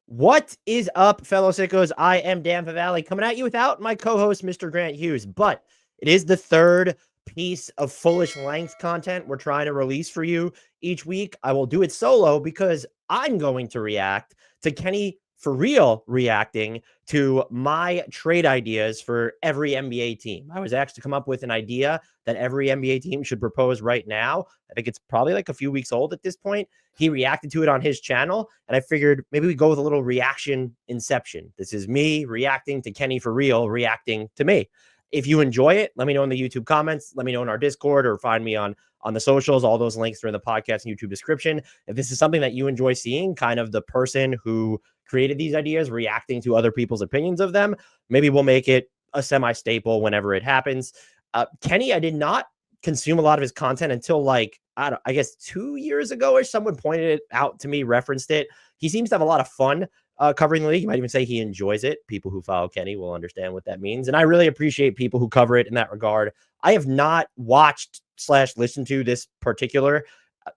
What is up, fellow sickos? I am Dan Favale coming at you without my co-host, Mr. Grant Hughes, but it is the third piece of foolish length content we're trying to release for you each week. I will do it solo because I'm going to react to Kenny for real reacting to my trade ideas for every NBA team. I was asked to come up with an idea that every NBA team should propose right now. I think it's probably like a few weeks old at this point. He reacted to it on his channel, and I figured maybe we go with a little reaction inception. This is me reacting to Kenny for real, reacting to me. If you enjoy it, let me know in the YouTube comments, let me know in our Discord, or find me on the socials. All those links are in the podcast and YouTube description. If this is something that you enjoy seeing, kind of the person who created these ideas reacting to other people's opinions of them, maybe we'll make it a semi-staple whenever it happens. Kenny, I did not consume a lot of his content until like, I guess 2 years ago, or someone pointed it out to me, referenced it. He seems to have a lot of fun covering the league. You might even say he enjoys it. People who follow Kenny will understand what that means. And I really appreciate people who cover it in that regard. I have not watched / listened to this particular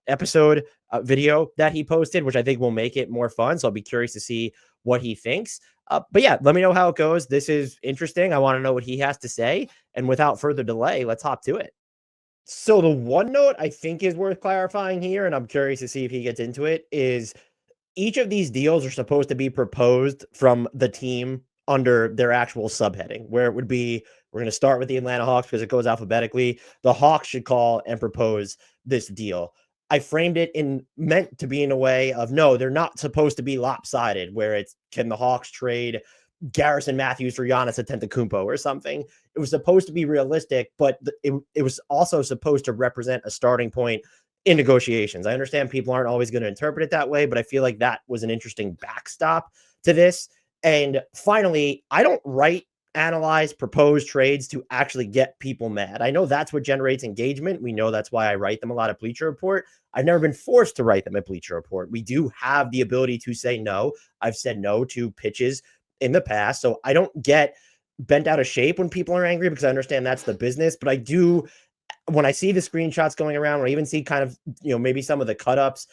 episode video that he posted, which I think will make it more fun. So I'll be curious to see what he thinks. But yeah, let me know how it goes. This is interesting. I want to know what he has to say. And without further delay, let's hop to it. So the one note I think is worth clarifying here, and I'm curious to see if he gets into it, is each of these deals are supposed to be proposed from the team under their actual subheading, where it would be, we're going to start with the Atlanta Hawks because it goes alphabetically. The Hawks should call and propose this deal. I framed it in meant to be in a way of, no, they're not supposed to be lopsided, where it's, can the Hawks trade Garrison Matthews for Giannis Antetokounmpo or something? It was supposed to be realistic, but it was also supposed to represent a starting point in negotiations. I understand people aren't always going to interpret it that way, but I feel like that was an interesting backstop to this. And finally, I don't write, analyze, propose trades to actually get people mad. I know that's what generates engagement. We know that's why I write them a lot at Bleacher Report. I've never been forced to write them at Bleacher Report. We do have the ability to say no. I've said no to pitches in the past, so I don't get bent out of shape when people are angry, because I understand that's the business. But I do, when I see the screenshots going around, when I even see kind of, maybe some of the cut-ups,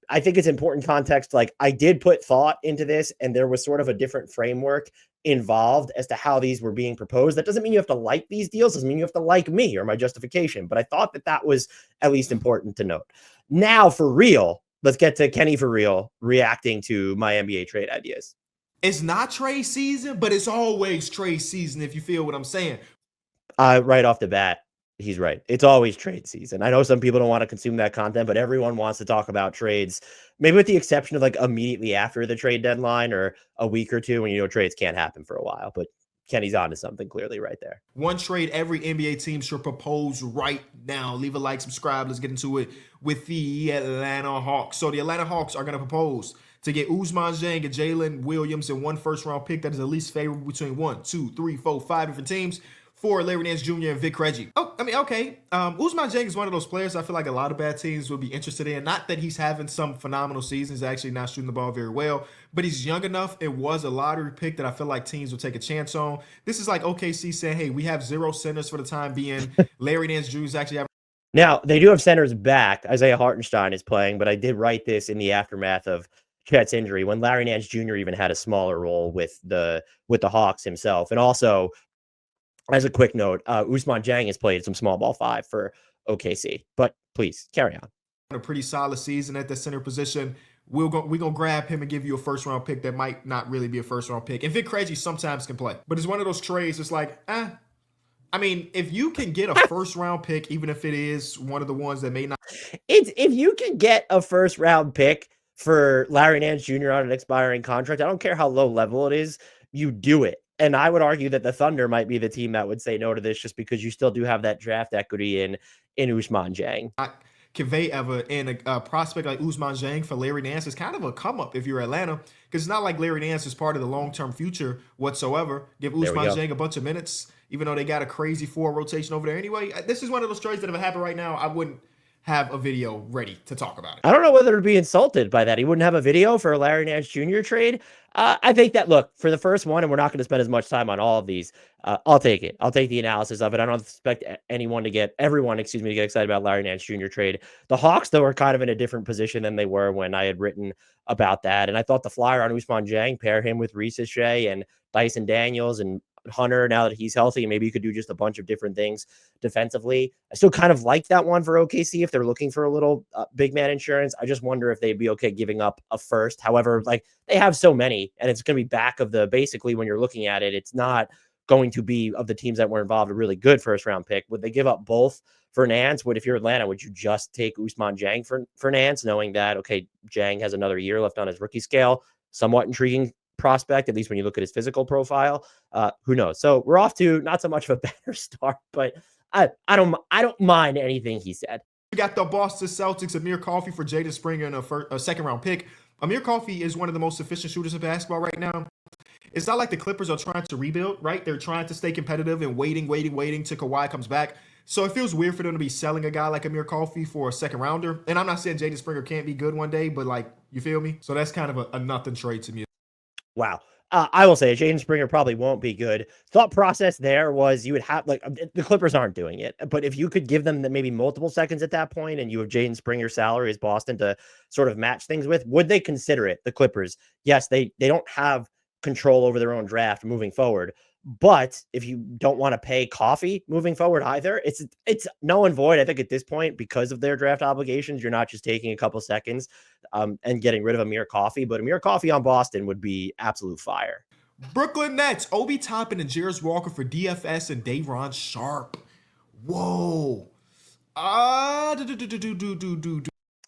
I think it's important context. Like, I did put thought into this, and there was sort of a different framework involved as to how these were being proposed. That doesn't mean you have to like these deals. Doesn't mean you have to like me or my justification. But I thought that was at least important to note. Now, for real, let's get to Kenny for real reacting to my NBA trade ideas. It's not trade season, but it's always trade season, if you feel what I'm saying. Right off the bat, he's right. It's always trade season. I know some people don't want to consume that content, but everyone wants to talk about trades, maybe with the exception of like immediately after the trade deadline or a week or two when trades can't happen for a while. But Kenny's onto something clearly right there. One trade every NBA team should propose right now. Leave a like, subscribe. Let's get into it with the Atlanta Hawks. So the Atlanta Hawks are going to propose to get Ousmane Dieng and Jalen Williams and one first-round pick that is at least favorable between 1, 2, 3, 4, 5 different teams for Larry Nance Jr. and Vic Krejci. Oh, I mean, okay. Ousmane Dieng is one of those players I feel like a lot of bad teams will be interested in. Not that he's having some phenomenal season. He's actually not shooting the ball very well, but he's young enough. It was a lottery pick that I feel like teams will take a chance on. This is like OKC saying, hey, we have 0 centers for the time being. Larry Nance Jr. is actually having. Now, they do have centers back. Isaiah Hartenstein is playing, but I did write this in the aftermath of Chet's injury, when Larry Nance Jr. even had a smaller role with the Hawks himself. And also, as a quick note, Ousmane Dieng has played some small ball 5 for OKC. But please, carry on. A pretty solid season at the center position. We're gonna grab him and give you a first-round pick that might not really be a first-round pick. And Vic Krejci sometimes can play. But it's one of those trades, it's like, I mean, if you can get a first-round pick, even if it is one of the ones that may not. If you can get a first-round pick for Larry Nance Jr. on an expiring contract, I don't care how low level it is, you do it. And I would argue that the Thunder might be the team that would say no to this, just because you still do have that draft equity in Ousmane Dieng. Convey ever, and a prospect like Ousmane Dieng for Larry Nance is kind of a come up if you're Atlanta, because it's not like Larry Nance is part of the long-term future whatsoever. Give Ousmane Dieng a bunch of minutes, even though they got a crazy 4 rotation over there anyway. This is one of those trades that if it happened right now, I wouldn't have a video ready to talk about it. I don't know whether to be insulted by that. He wouldn't have a video for a Larry Nance Jr. trade. I think that, look, for the first one, and we're not going to spend as much time on all of these, I'll take it. I'll take the analysis of it. I don't expect everyone to get excited about Larry Nance Jr. trade. The Hawks, though, are kind of in a different position than they were when I had written about that. And I thought the flyer on Ousmane Dieng, pair him with Reese Shea and Dyson Daniels and Hunter, now that he's healthy, maybe you could do just a bunch of different things defensively. I still kind of like that one for OKC if they're looking for a little big man insurance. I just wonder if they'd be okay giving up a first. However, like, they have so many, and it's going to be back of the, basically when you're looking at it, it's not going to be, of the teams that were involved, a really good first round pick. Would they give up both for Nance? If you're Atlanta, would you just take Ousmane Dieng for Nance, knowing that, okay, Dieng has another year left on his rookie scale? Somewhat intriguing prospect, at least when you look at his physical profile. Who knows? So we're off to not so much of a better start, but I don't mind anything he said. We got the Boston Celtics, Amir Coffey for Jaden Springer and a second round pick. Amir Coffey is one of the most efficient shooters in basketball right now. It's not like the Clippers are trying to rebuild, right? They're trying to stay competitive and waiting till Kawhi comes back. So it feels weird for them to be selling a guy like Amir Coffey for a second rounder. And I'm not saying Jaden Springer can't be good one day, but, like, you feel me? So that's kind of a nothing trade to me. Wow. I will say Jaden Springer probably won't be good. Thought process there was you would have, like, the Clippers aren't doing it, but if you could give them maybe multiple seconds at that point and you have Jaden Springer's salary as Boston to sort of match things with, would they consider it? The Clippers, yes, they don't have control over their own draft moving forward. But if you don't want to pay Coffey moving forward either, it's null and void. I think at this point, because of their draft obligations, you're not just taking a couple seconds and getting rid of Amir Coffey. But Amir Coffey on Boston would be absolute fire. Brooklyn Nets, Obi Toppin and Jarris Walker for DFS and Day'Ron Sharpe. Whoa.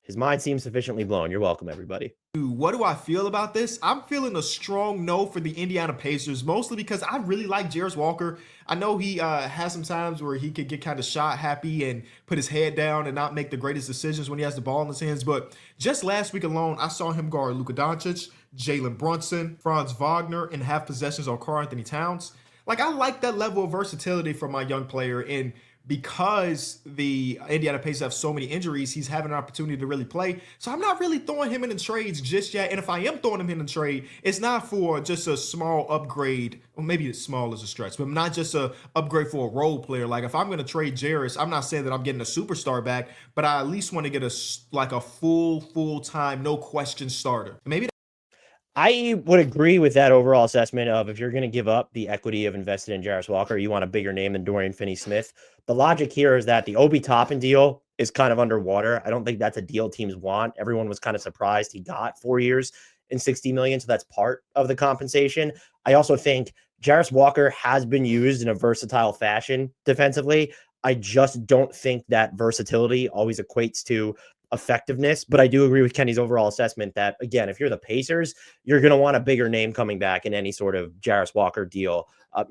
His mind seems sufficiently blown. You're welcome, everybody. What do I feel about this? I'm feeling a strong no for the Indiana Pacers, mostly because I really like Jarris Walker. I know he has some times where he could get kind of shot happy and put his head down and not make the greatest decisions when he has the ball in his hands. But just last week alone, I saw him guard Luka Doncic, Jalen Brunson, Franz Wagner, and have possessions on Karl Anthony Towns. Like, I like that level of versatility from my young player. And because the Indiana Pacers have so many injuries, he's having an opportunity to really play. So I'm not really throwing him in the trades just yet. And if I am throwing him in the trade, it's not for just a small upgrade. Well, maybe small is a stretch, but not just a upgrade for a role player. Like, if I'm going to trade Jarris, I'm not saying that I'm getting a superstar back, but I at least want to get a full-time, no question starter. Maybe I would agree with that overall assessment of, if you're going to give up the equity of invested in Jarris Walker, you want a bigger name than Dorian Finney-Smith. The logic here is that the Obi Toppin deal is kind of underwater. I don't think that's a deal teams want. Everyone was kind of surprised he got 4 years and $60 million, so that's part of the compensation. I also think Jarris Walker has been used in a versatile fashion defensively. I just don't think that versatility always equates to effectiveness, but I do agree with Kenny's overall assessment that, again, if you're the Pacers, you're going to want a bigger name coming back in any sort of Jarris Walker deal.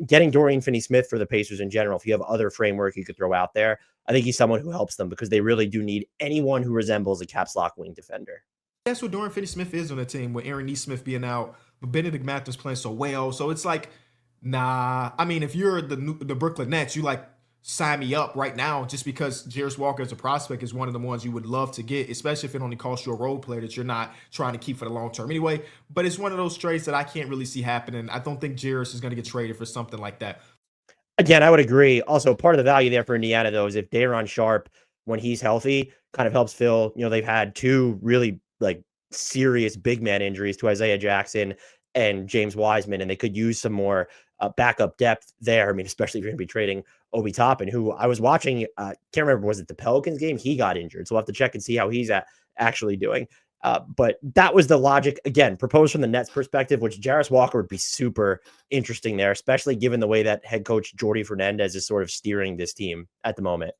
Getting Dorian Finney-Smith for the Pacers in general, if you have other framework you could throw out there, I think he's someone who helps them, because they really do need anyone who resembles a caps lock wing defender. That's what Dorian Finney-Smith is on the team, with Aaron Nesmith being out, but Benedict Mathurin playing so well. So it's like, nah. I mean, if you're the Brooklyn Nets, you like, sign me up right now, just because Jarris Walker as a prospect is one of the ones you would love to get, especially if it only costs you a role player that you're not trying to keep for the long term anyway. But it's one of those trades that I can't really see happening. I don't think Jarris is going to get traded for something like that. Again, I would agree. Also, part of the value there for Indiana, though, is if Day'Ron Sharpe, when he's healthy, kind of helps fill, they've had two really, like, serious big man injuries to Isaiah Jackson and James Wiseman, and they could use some more backup depth there. I mean, especially if you're going to be trading Obi Toppin, who I was watching, can't remember, was it the Pelicans game? He got injured, so we'll have to check and see how he's actually doing. But that was the logic, again, proposed from the Nets perspective, which Jarris Walker would be super interesting there, especially given the way that head coach Jordi Fernandez is sort of steering this team at the moment.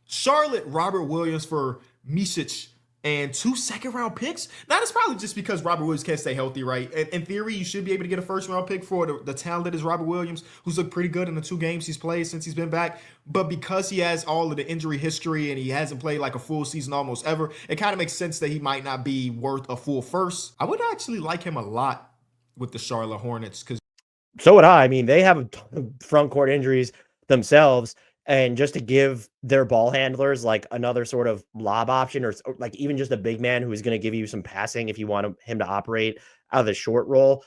Charlotte, Robert Williams for Micic and 2 second-round picks. Now, that's probably just because Robert Williams can't stay healthy, right? In theory, you should be able to get a first-round pick for the talent that is Robert Williams, who's looked pretty good in the 2 games he's played since he's been back. But because he has all of the injury history and he hasn't played like a full season almost ever, it kind of makes sense that he might not be worth a full first. I would actually like him a lot with the Charlotte Hornets. So would I. I mean, they have a ton of front court injuries themselves. and just to give their ball handlers like another sort of lob option, or like even just a big man who is going to give you some passing if you want him to operate out of the short roll.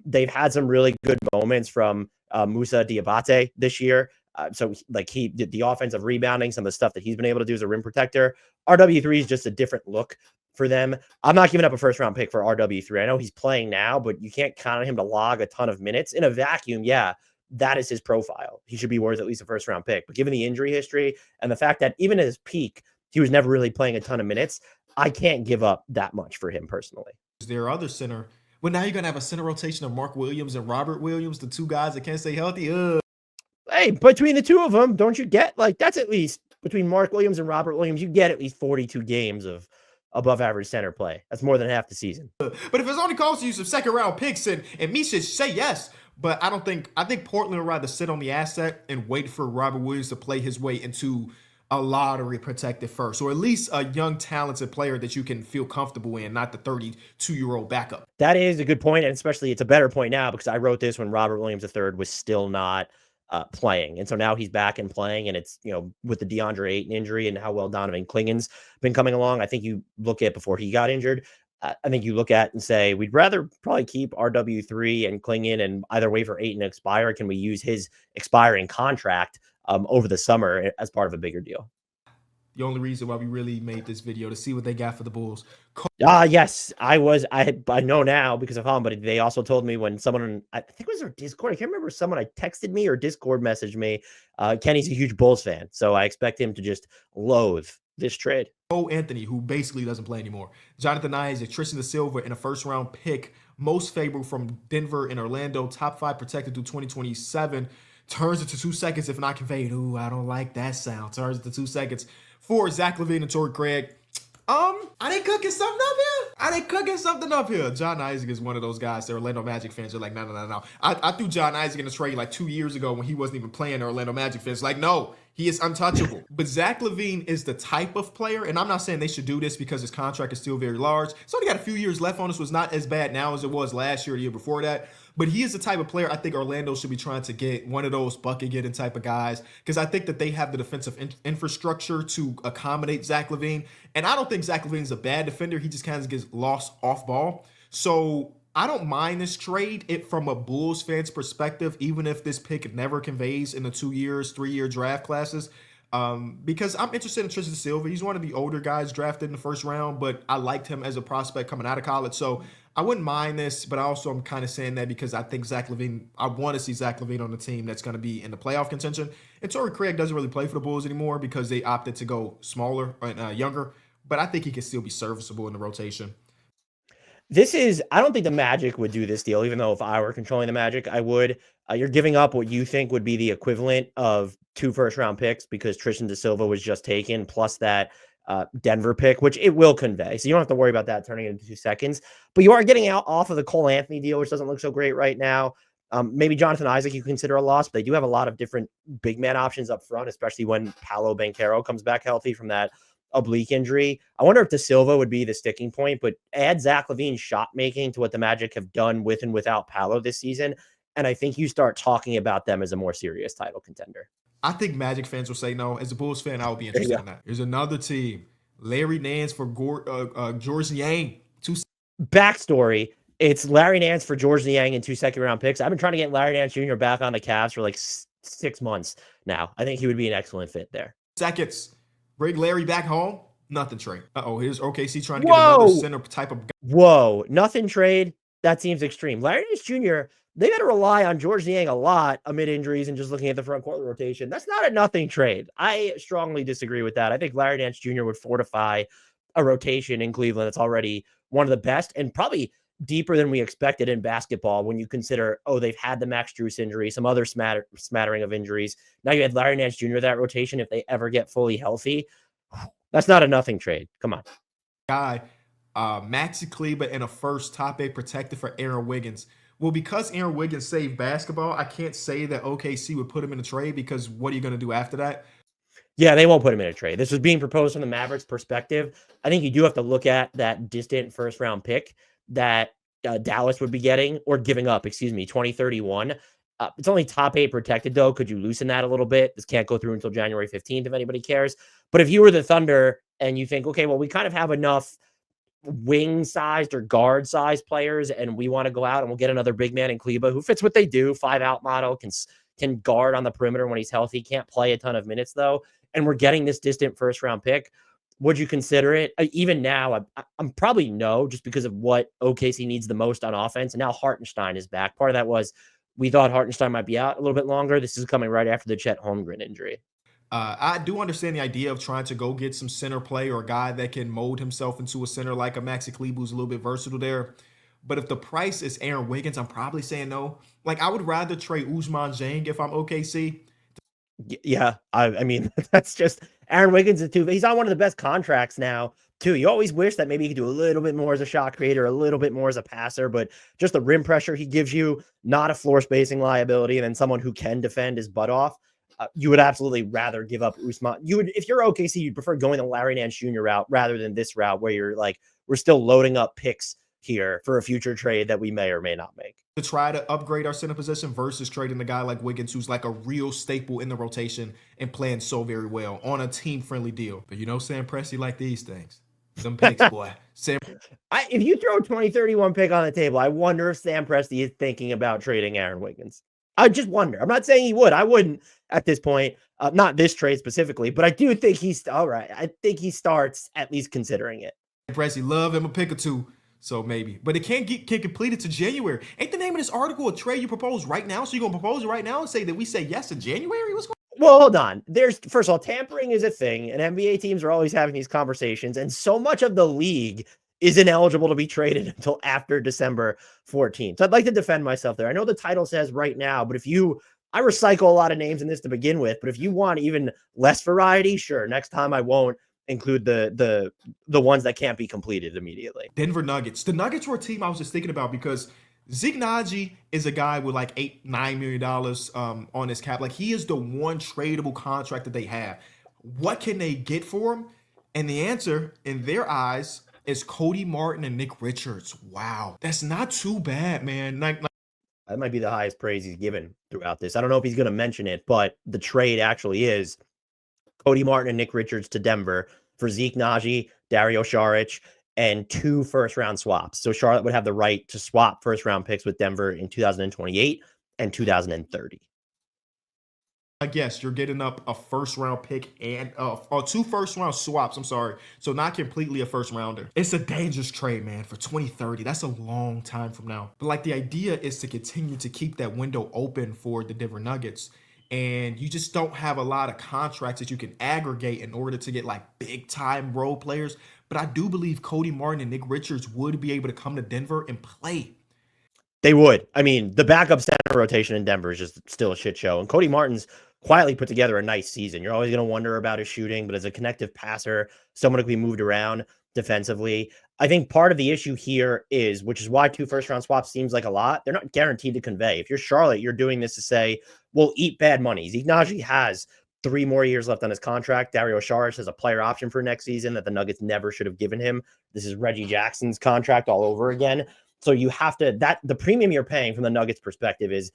They've had some really good moments from Musa Diabate this year. So like he did the offensive rebounding, some of the stuff that he's been able to do as a rim protector. RW3 is just a different look for them. I'm not giving up a first round pick for RW3. I know he's playing now, but you can't count on him to log a ton of minutes in a vacuum. Yeah, that is his profile. He should be worth at least a first round pick. But given the injury history and the fact that even at his peak, he was never really playing a ton of minutes, I can't give up that much for him personally. Their other center. Well, now you're going to have a center rotation of Mark Williams and Robert Williams, the two guys that can't stay healthy. Hey, between the two of them, don't you get like that's at least between Mark Williams and Robert Williams, you get at least 42 games of above average center play. That's more than half the season. But if it's only costing you some second round picks, and me should say yes, but I think Portland would rather sit on the asset and wait for Robert Williams to play his way into a lottery protected first, or at least a young, talented player that you can feel comfortable in, not the 32-year-old backup. That is a good point, and especially it's a better point now because I wrote this when Robert Williams III was still not playing, and so now he's back and playing, and it's with the DeAndre Ayton injury and how well Donovan Clingan's been coming along. I think you look at before he got injured. I think you look at and say we'd rather probably keep RW3 and Clingan and either wait for Ayton to expire. Can we use his expiring contract over the summer as part of a bigger deal? The only reason why we really made this video to see what they got for the Bulls. Yes, I know now because of him, but they also told me when someone, I think it was our Discord, I can't remember, someone I texted me or Discord messaged me, Kenny's a huge Bulls fan, so I expect him to just loathe this trade. Anthony, who basically doesn't play anymore. Jonathan Isaac, Tristan da Silva, and a first-round pick, most favorable from Denver and Orlando, top 5 protected through 2027, turns into 2 seconds if not conveyed. Ooh, I don't like that sound. Turns into 2 seconds for Zach LaVine and Torrey Craig. Are they cooking something up here? John Isaac is one of those guys that Orlando Magic fans are like, no. I threw John Isaac in the trade like 2 years ago when he wasn't even playing. The Orlando Magic fans like, no, he is untouchable. But Zach LaVine is the type of player, and I'm not saying they should do this because his contract is still very large. He's only got a few years left on this. Was not as bad now as it was last year or the year before that. But he is the type of player I think Orlando should be trying to get, one of those bucket-getting type of guys, because I think that they have the defensive infrastructure to accommodate Zach LaVine. And I don't think Zach LaVine's a bad defender. He just kind of gets lost off ball. So I don't mind this trade from a Bulls fan's perspective, even if this pick never conveys in the 2 years, 3-year draft classes. Because I'm interested in Tristan Silva. He's one of the older guys drafted in the first round, but I liked him as a prospect coming out of college. So I wouldn't mind this, but I'm kind of saying that because I think I want to see Zach LaVine on the team that's going to be in the playoff contention. And Torrey Craig doesn't really play for the Bulls anymore because they opted to go smaller and younger, but I think he can still be serviceable in the rotation. I don't think the Magic would do this deal, even though if I were controlling the Magic, I would. You're giving up what you think would be the equivalent of 2 first-round picks because Tristan da Silva was just taken, plus that Denver pick, which it will convey. So you don't have to worry about that turning into 2 seconds. But you are getting out off of the Cole Anthony deal, which doesn't look so great right now. Maybe Jonathan Isaac you consider a loss, but they do have a lot of different big man options up front, especially when Paolo Banchero comes back healthy from that oblique injury. I wonder if Da Silva would be the sticking point, but add Zach LaVine's shot making to what the Magic have done with and without Paolo this season, and I think you start talking about them as a more serious title contender. I think Magic fans will say no. As a Bulls fan, I would be interested in that. There's another team. Larry Nance for Georges Niang. Backstory, it's Larry Nance for Georges Niang and 2 second-round picks. I've been trying to get Larry Nance Jr. back on the Cavs for like 6 months now. I think he would be an excellent fit there. Seconds. Bring Larry back home. Nothing trade. Here's OKC trying to get another center type of guy. Whoa, nothing trade? That seems extreme. Larry Nance Jr., they got to rely on Georges Niang a lot amid injuries and just looking at the front court rotation. That's not a nothing trade. I strongly disagree with that. I think Larry Nance Jr. would fortify a rotation in Cleveland that's already one of the best and probably deeper than we expected in basketball when you consider, they've had the Max Strus injury, some other smattering of injuries. Now you had Larry Nance Jr. that rotation if they ever get fully healthy. That's not a nothing trade. Come on. Guy, Maxi Kleber and a first top 8 protected for Aaron Wiggins. Well, because Aaron Wiggins saved basketball, I can't say that OKC would put him in a trade because what are you going to do after that? Yeah, they won't put him in a trade. This was being proposed from the Mavericks perspective. I think you do have to look at that distant first-round pick that Dallas would be getting or giving up, 2031. It's only top 8 protected, though. Could you loosen that a little bit? This can't go through until January 15th, if anybody cares. But if you were the Thunder and you think, okay, well, we kind of have enough wing-sized or guard-sized players, and we want to go out and we'll get another big man in Kleba who fits what they do, 5-out model, can guard on the perimeter when he's healthy, can't play a ton of minutes, though, and we're getting this distant first-round pick, would you consider it? Even now, I'm probably no, just because of what OKC needs the most on offense. And now Hartenstein is back. Part of that was we thought Hartenstein might be out a little bit longer. This is coming right after the Chet Holmgren injury. I do understand the idea of trying to go get some center play or a guy that can mold himself into a center like a Maxi Kleber who's a little bit versatile there. But if the price is Aaron Wiggins, I'm probably saying no. Like, I would rather trade Ousmane Dieng if I'm OKC. Yeah, I mean, that's just Aaron Wiggins is too. He's on one of the best contracts now, too. You always wish that maybe he could do a little bit more as a shot creator, a little bit more as a passer, but just the rim pressure he gives you, not a floor spacing liability, and then someone who can defend his butt off. You would absolutely rather give up Ousmane. You would, if you're OKC, you'd prefer going the Larry Nance Jr. route rather than this route where you're like, we're still loading up picks here for a future trade that we may or may not make. To try to upgrade our center position versus trading a guy like Wiggins, who's like a real staple in the rotation and playing so very well on a team-friendly deal. But you know, Sam Presti like these things. Some picks, boy. If you throw a 2031 pick on the table, I wonder if Sam Presti is thinking about trading Aaron Wiggins. I just wonder. I'm not saying he would. I wouldn't at this point. Not this trade specifically, but I do think he's all right. I think he starts at least considering it. Presti love him a pick or two. So maybe, but it can't get completed to January. Ain't the name of this article a trade you propose right now? So you're gonna propose it right now and say that we say yes in January? What's going on? Well, hold on. First of all, tampering is a thing, and NBA teams are always having these conversations, and so much of the league is ineligible to be traded until after December 14th. So I'd like to defend myself there. I know the title says right now, but I recycle a lot of names in this to begin with, but if you want even less variety, sure. Next time I won't include the ones that can't be completed immediately. Denver Nuggets. The Nuggets were a team I was just thinking about because Zeke Naji is a guy with like $8-9 million on his cap. Like, he is the one tradable contract that they have. What can they get for him? And the answer in their eyes is Cody Martin and Nick Richards. Wow, that's not too bad, man. That might be the highest praise he's given throughout this. I don't know if he's going to mention it, but the trade actually is Cody Martin and Nick Richards to Denver for Zeke Naji, Dario Saric, and 2 first-round swaps. So Charlotte would have the right to swap first-round picks with Denver in 2028 and 2030. I guess you're getting up a first-round pick and 2 first-round swaps. I'm sorry. So not completely a first-rounder. It's a dangerous trade, man, for 2030. That's a long time from now. But, like, the idea is to continue to keep that window open for the Denver Nuggets. And you just don't have a lot of contracts that you can aggregate in order to get like big time role players. But I do believe Cody Martin and Nick Richards would be able to come to Denver and play. They would. I mean, the backup center rotation in Denver is just still a shit show. And Cody Martin's quietly put together a nice season. You're always going to wonder about his shooting, but as a connective passer, someone who can be moved around defensively. I think part of the issue here is, which is why 2 first-round swaps seems like a lot, they're not guaranteed to convey. If you're Charlotte, you're doing this to say, we'll eat bad money. Zeke Naji has 3 more years left on his contract. Dario Saric has a player option for next season that the Nuggets never should have given him. This is Reggie Jackson's contract all over again. So you have to, the premium you're paying from the Nuggets perspective is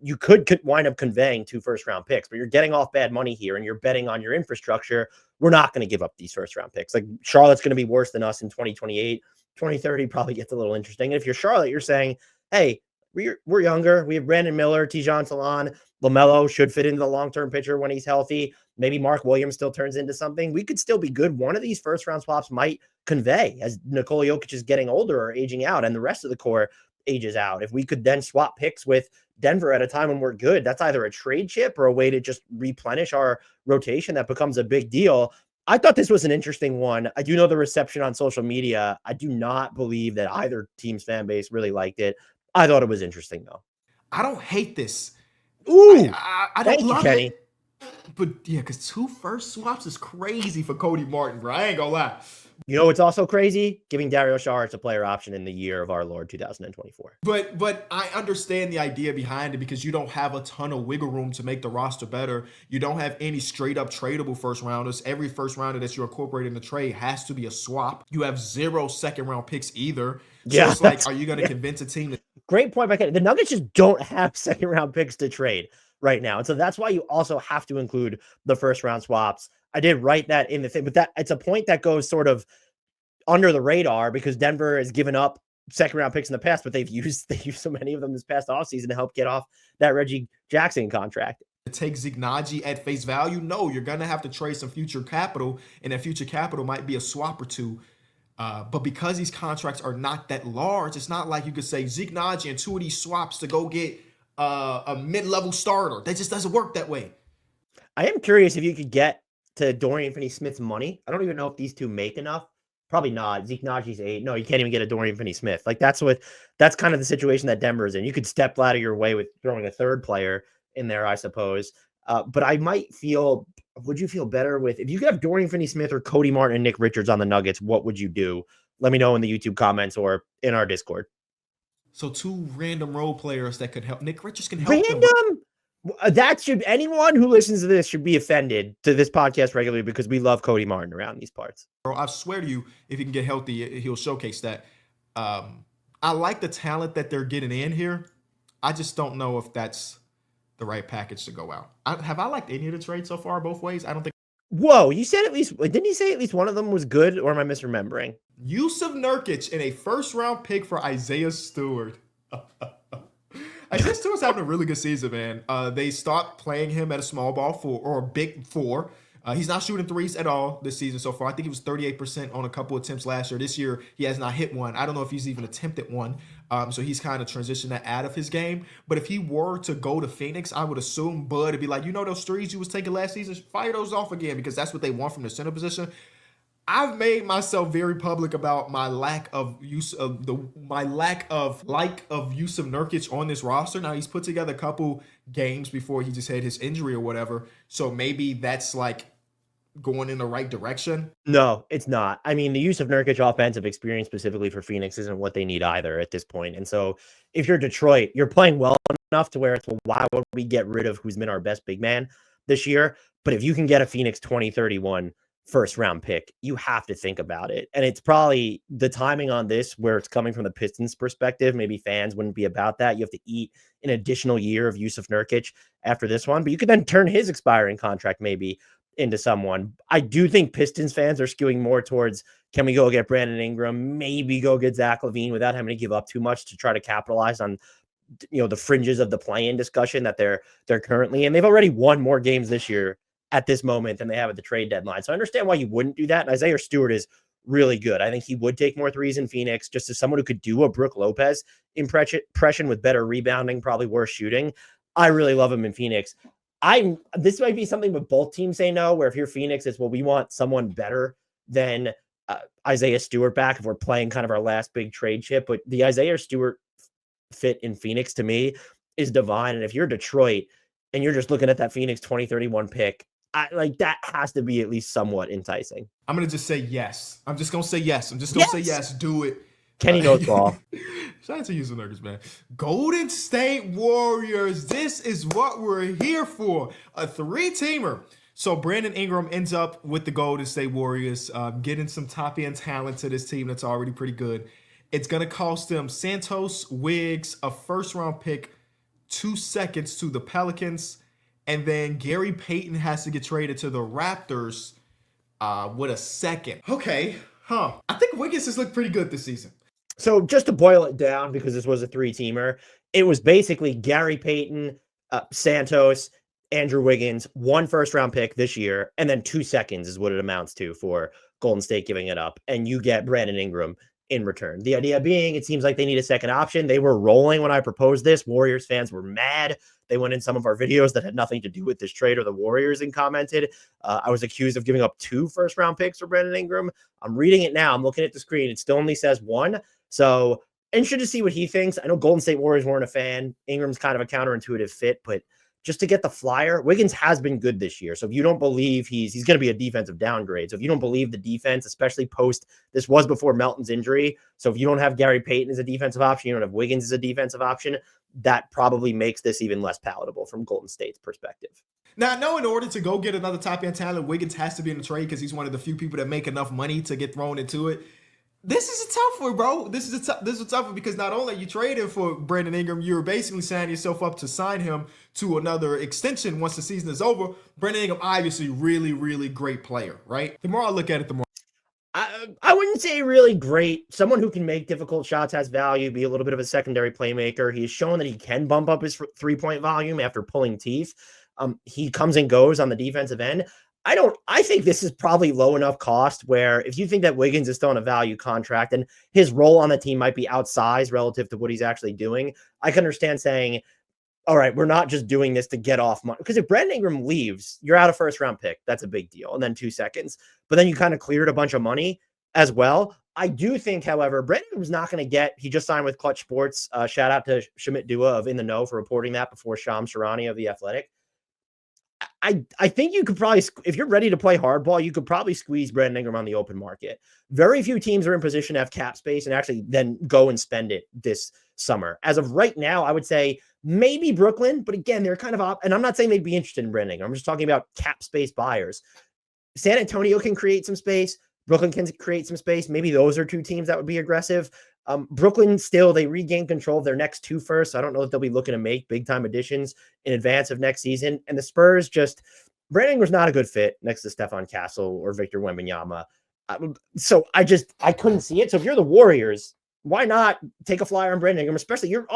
you could wind up conveying 2 first-round picks, but you're getting off bad money here and you're betting on your infrastructure. We're not going to give up these first-round picks. Like, Charlotte's going to be worse than us in 2028. 2030 probably gets a little interesting. And if you're Charlotte, you're saying, hey, we're younger. We have Brandon Miller, Tijan Salon, LaMelo should fit into the long-term picture when he's healthy. Maybe Mark Williams still turns into something. We could still be good. One of these first-round swaps might convey as Nikola Jokic is getting older or aging out and the rest of the core ages out. If we could then swap picks with Denver at a time when we're good, that's either a trade chip or a way to just replenish our rotation that becomes a big deal. I thought this was an interesting one. I do know the reception on social media. I do not believe that either team's fan base really liked it. I thought it was interesting, though. I don't hate this. Ooh, I don't love Kenny. it. But yeah, because 2 first swaps is crazy for Cody Martin, bro. I ain't gonna lie. You know what's also crazy? Giving Dario Saric a player option in the year of our Lord 2024. But I understand the idea behind it because you don't have a ton of wiggle room to make the roster better. You don't have any straight up tradable first rounders. Every first rounder that you incorporate in the trade has to be a swap. You have 0 second round picks either. So it's like, are you going to convince a team to great point by Kenny. The Nuggets just don't have second round picks to trade right now. And so that's why you also have to include the first round swaps. I did write that in the thing, but that it's a point that goes sort of under the radar because Denver has given up second round picks in the past, but they used so many of them this past offseason to help get off that Reggie Jackson contract. To take Zignaji at face value, no, you're gonna have to trade some future capital, and that future capital might be a swap or two. But because these contracts are not that large, it's not like you could say Zignaji and two of these swaps to go get a mid-level starter. That just doesn't work that way. I am curious if you could get to Dorian Finney-Smith's money. I don't even know if these two make enough. Probably not. Zeke Naji's 8. No, you can't even get a Dorian Finney-Smith. Like that's kind of the situation that Denver is in. You could step out of your way with throwing a third player in there, I suppose. But would you feel better with if you could have Dorian Finney-Smith or Cody Martin and Nick Richards on the Nuggets? What would you do? Let me know in the YouTube comments or in our Discord. So two random role players that could help. Nick Richards can help random? them. Anyone who listens to this should be offended to this podcast regularly because we love Cody Martin around these parts. Bro, I swear to you, if he can get healthy, he'll showcase that. I like the talent that they're getting in here. I just don't know if that's the right package to go out. Have I liked any of the trades so far both ways? I don't think. Whoa, you said didn't he say at least one of them was good, or am I misremembering? Yusuf Nurkic in a first-round pick for Isaiah Stewart. Isaiah Stewart's having a really good season, man. They stopped playing him at a small ball 4 or a big 4. He's not shooting threes at all this season so far. I think he was 38% on a couple attempts last year. This year, he has not hit one. I don't know if he's even attempted one. So he's kind of transitioned that out of his game. But if he were to go to Phoenix, I would assume Bud would be like, those threes you was taking last season, fire those off again because that's what they want from the center position. I've made myself very public about my lack of Yusuf Nurkic on this roster. Now he's put together a couple games before he just had his injury or whatever. So maybe that's like going in the right direction. No, it's not. I mean, the use of Nurkic offensive experience specifically for Phoenix isn't what they need either at this point. And so if you're Detroit, you're playing well enough to where it's, well, why would we get rid of who's been our best big man this year? But if you can get a Phoenix 2031 first round pick, you have to think about it. And it's probably the timing on this where it's coming from the Pistons perspective. Maybe fans wouldn't be about that. You have to eat an additional year of Yusuf Nurkic after this one, but you could then turn his expiring contract maybe into someone. I do think Pistons fans are skewing more towards, can we go get Brandon Ingram, maybe go get Zach LaVine without having to give up too much to try to capitalize on the fringes of the play-in discussion that they're currently in. They've already won more games this year at this moment than they have at the trade deadline. So I understand why you wouldn't do that. And Isaiah Stewart is really good. I think he would take more threes in Phoenix just as someone who could do a Brook Lopez impression with better rebounding, probably worse shooting. I really love him in Phoenix. This might be something but both teams say no, where if you're Phoenix, it's, well, we want someone better than Isaiah Stewart back if we're playing kind of our last big trade chip. But the Isaiah Stewart fit in Phoenix to me is divine. And if you're Detroit and you're just looking at that Phoenix 2031 pick, that has to be at least somewhat enticing. I'm going to just say yes. I'm just going to say yes. Say yes. Do it. Kenny knows ball. Shout out to Yusuf Nurkic, man. Golden State Warriors. This is what we're here for. A 3-teamer. So Brandon Ingram ends up with the Golden State Warriors, getting some top-end talent to this team that's already pretty good. It's going to cost them Santos, Wiggs, a first-round pick, 2 seconds to the Pelicans, and then Gary Payton has to get traded to the Raptors with a second. Okay, I think Wiggins has looked pretty good this season. So just to boil it down, because this was a 3-teamer, it was basically Gary Payton, Santos, Andrew Wiggins, 1 first-round pick this year, and then 2 seconds is what it amounts to for Golden State giving it up. And you get Brandon Ingram in return. The idea being, it seems like they need a second option. They were rolling when I proposed this. Warriors fans were mad. They went in some of our videos that had nothing to do with this trade or the Warriors and commented. I was accused of giving up 2 first-round picks for Brandon Ingram. I'm reading it now. I'm looking at the screen. It still only says 1. So interested to see what he thinks. I know Golden State Warriors weren't a fan. Ingram's kind of a counterintuitive fit, but just to get the flyer, Wiggins has been good this year. So if you don't believe he's going to be a defensive downgrade. So if you don't believe the defense, especially this was before Melton's injury. So if you don't have Gary Payton as a defensive option, you don't have Wiggins as a defensive option, that probably makes this even less palatable from Golden State's perspective. Now, I know in order to go get another top-end talent, Wiggins has to be in the trade because he's one of the few people that make enough money to get thrown into it. This is a tough one, bro. This is a tough one because not only are you trading for Brandon Ingram, you're basically signing yourself up to sign him to another extension once the season is over. Brandon Ingram, obviously, really, really great player, right? The more I look at it, the more I wouldn't say really great. Someone who can make difficult shots has value, be a little bit of a secondary playmaker. He's shown that he can bump up his 3-point volume after pulling teeth. He comes and goes on the defensive end. I think this is probably low enough cost where if you think that Wiggins is still on a value contract and his role on the team might be outsized relative to what he's actually doing, I can understand saying, all right, we're not just doing this to get off money. Because if Brandon Ingram leaves, you're out a first round pick. That's a big deal. And then 2 seconds. But then you kind of cleared a bunch of money as well. I do think, however, Brandon Ingram's not going to get, he just signed with Clutch Sports. Shout out to Shamit Dua of In the Know for reporting that before Shams Charania of The Athletic. I think you could probably, if you're ready to play hardball, you could probably squeeze Brandon Ingram on the open market. Very few teams are in position to have cap space and actually then go and spend it this summer. As of right now, I would say maybe Brooklyn, but again, they're kind of and I'm not saying they'd be interested in Brandon Ingram. I'm just talking about cap space buyers. San Antonio can create some space. Brooklyn can create some space. Maybe those are 2 teams that would be aggressive. Brooklyn still, they regain control of their next 2 firsts. I don't know if they'll be looking to make big time additions in advance of next season. And the Spurs Brandon Ingram's not a good fit next to Stephon Castle or Victor Wembanyama. So I couldn't see it. So if you're the Warriors, why not take a flyer on Brandon Ingram? Especially your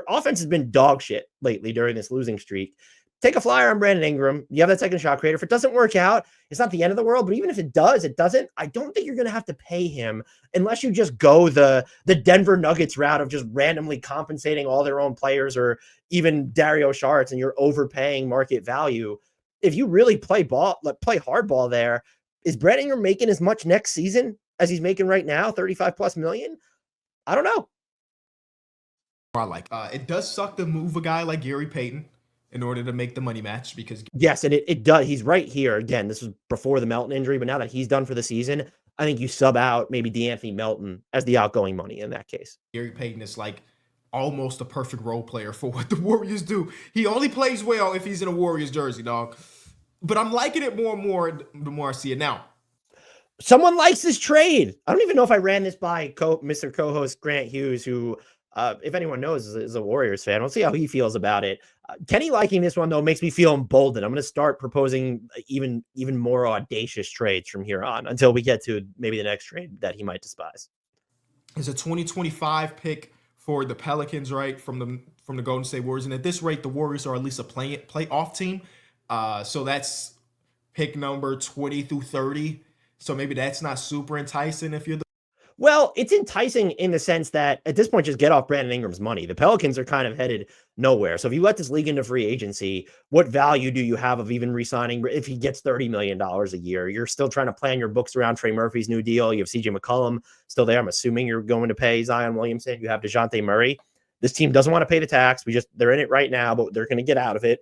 offense has been dog shit lately during this losing streak. Take a flyer on Brandon Ingram. You have that second shot creator. If it doesn't work out, it's not the end of the world. But even if it doesn't. I don't think you're going to have to pay him unless you just go the Denver Nuggets route of just randomly compensating all their own players or even Dario Saric and you're overpaying market value. If you really play hardball there, is Brandon Ingram making as much next season as he's making right now, 35+ million? I don't know. I like it does suck to move a guy like Gary Payton in order to make the money match because yes, and it does. He's right here. Again, this was before the Melton injury, but now that he's done for the season, I think you sub out maybe DeAnthony Melton as the outgoing money in that case. Gary Payton is like almost a perfect role player for what the Warriors do. He only plays well if he's in a Warriors jersey, dog. But I'm liking it more and more the more I see it now. Someone likes this trade. I don't even know if I ran this by Mr. Co-host Grant Hughes, who, if anyone knows, is a Warriors fan. We'll see how he feels about it. Kenny liking this one, though, makes me feel emboldened. I'm going to start proposing even more audacious trades from here on until we get to maybe the next trade that he might despise. It's a 2025 pick for the Pelicans, right, from the Golden State Warriors. And at this rate, the Warriors are at least a playoff team. So that's pick number 20 through 30. So maybe that's not super enticing if you're the. Well, it's enticing in the sense that at this point, just get off Brandon Ingram's money. The Pelicans are kind of headed nowhere. So if you let this league into free agency, what value do you have of even re-signing if he gets $30 million a year? You're still trying to plan your books around Trey Murphy's new deal. You have CJ McCollum still there. I'm assuming you're going to pay Zion Williamson. You have DeJounte Murray. This team doesn't want to pay the tax. They're in it right now, but they're going to get out of it.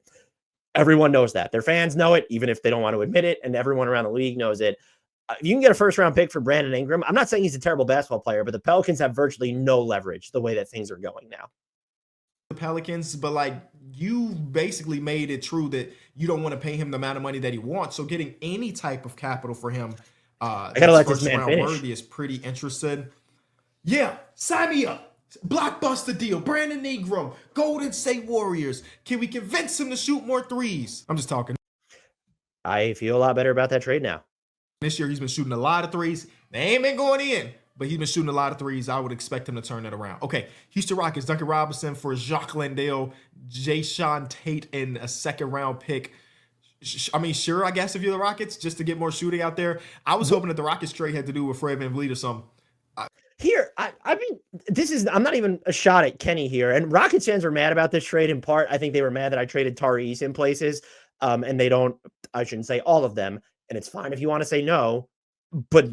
Everyone knows that. Their fans know it, even if they don't want to admit it, and everyone around the league knows it. If you can get a first-round pick for Brandon Ingram, I'm not saying he's a terrible basketball player, but the Pelicans have virtually no leverage the way that things are going now. The Pelicans, but like you basically made it true that you don't want to pay him the amount of money that he wants. So getting any type of capital for him, I gotta let this man finish. Worthy is pretty interested. Yeah, sign me up. Blockbuster deal. Brandon Ingram, Golden State Warriors. Can we convince him to shoot more threes? I'm just talking. I feel a lot better about that trade now. This year, he's been shooting a lot of threes. They ain't been going in, but he's been shooting a lot of threes. I would expect him to turn that around. Okay, Houston Rockets, Duncan Robinson for Jacques Landale, Jayshawn Tate, and a second-round pick. I mean, sure, I guess if you're the Rockets, just to get more shooting out there. I was hoping that the Rockets trade had to do with Fred VanVleet or something. Here, I mean, I'm not even a shot at Kenny here. And Rockets fans were mad about this trade in part. I think they were mad that I traded Tari in places. And I shouldn't say all of them. And it's fine if you want to say no, but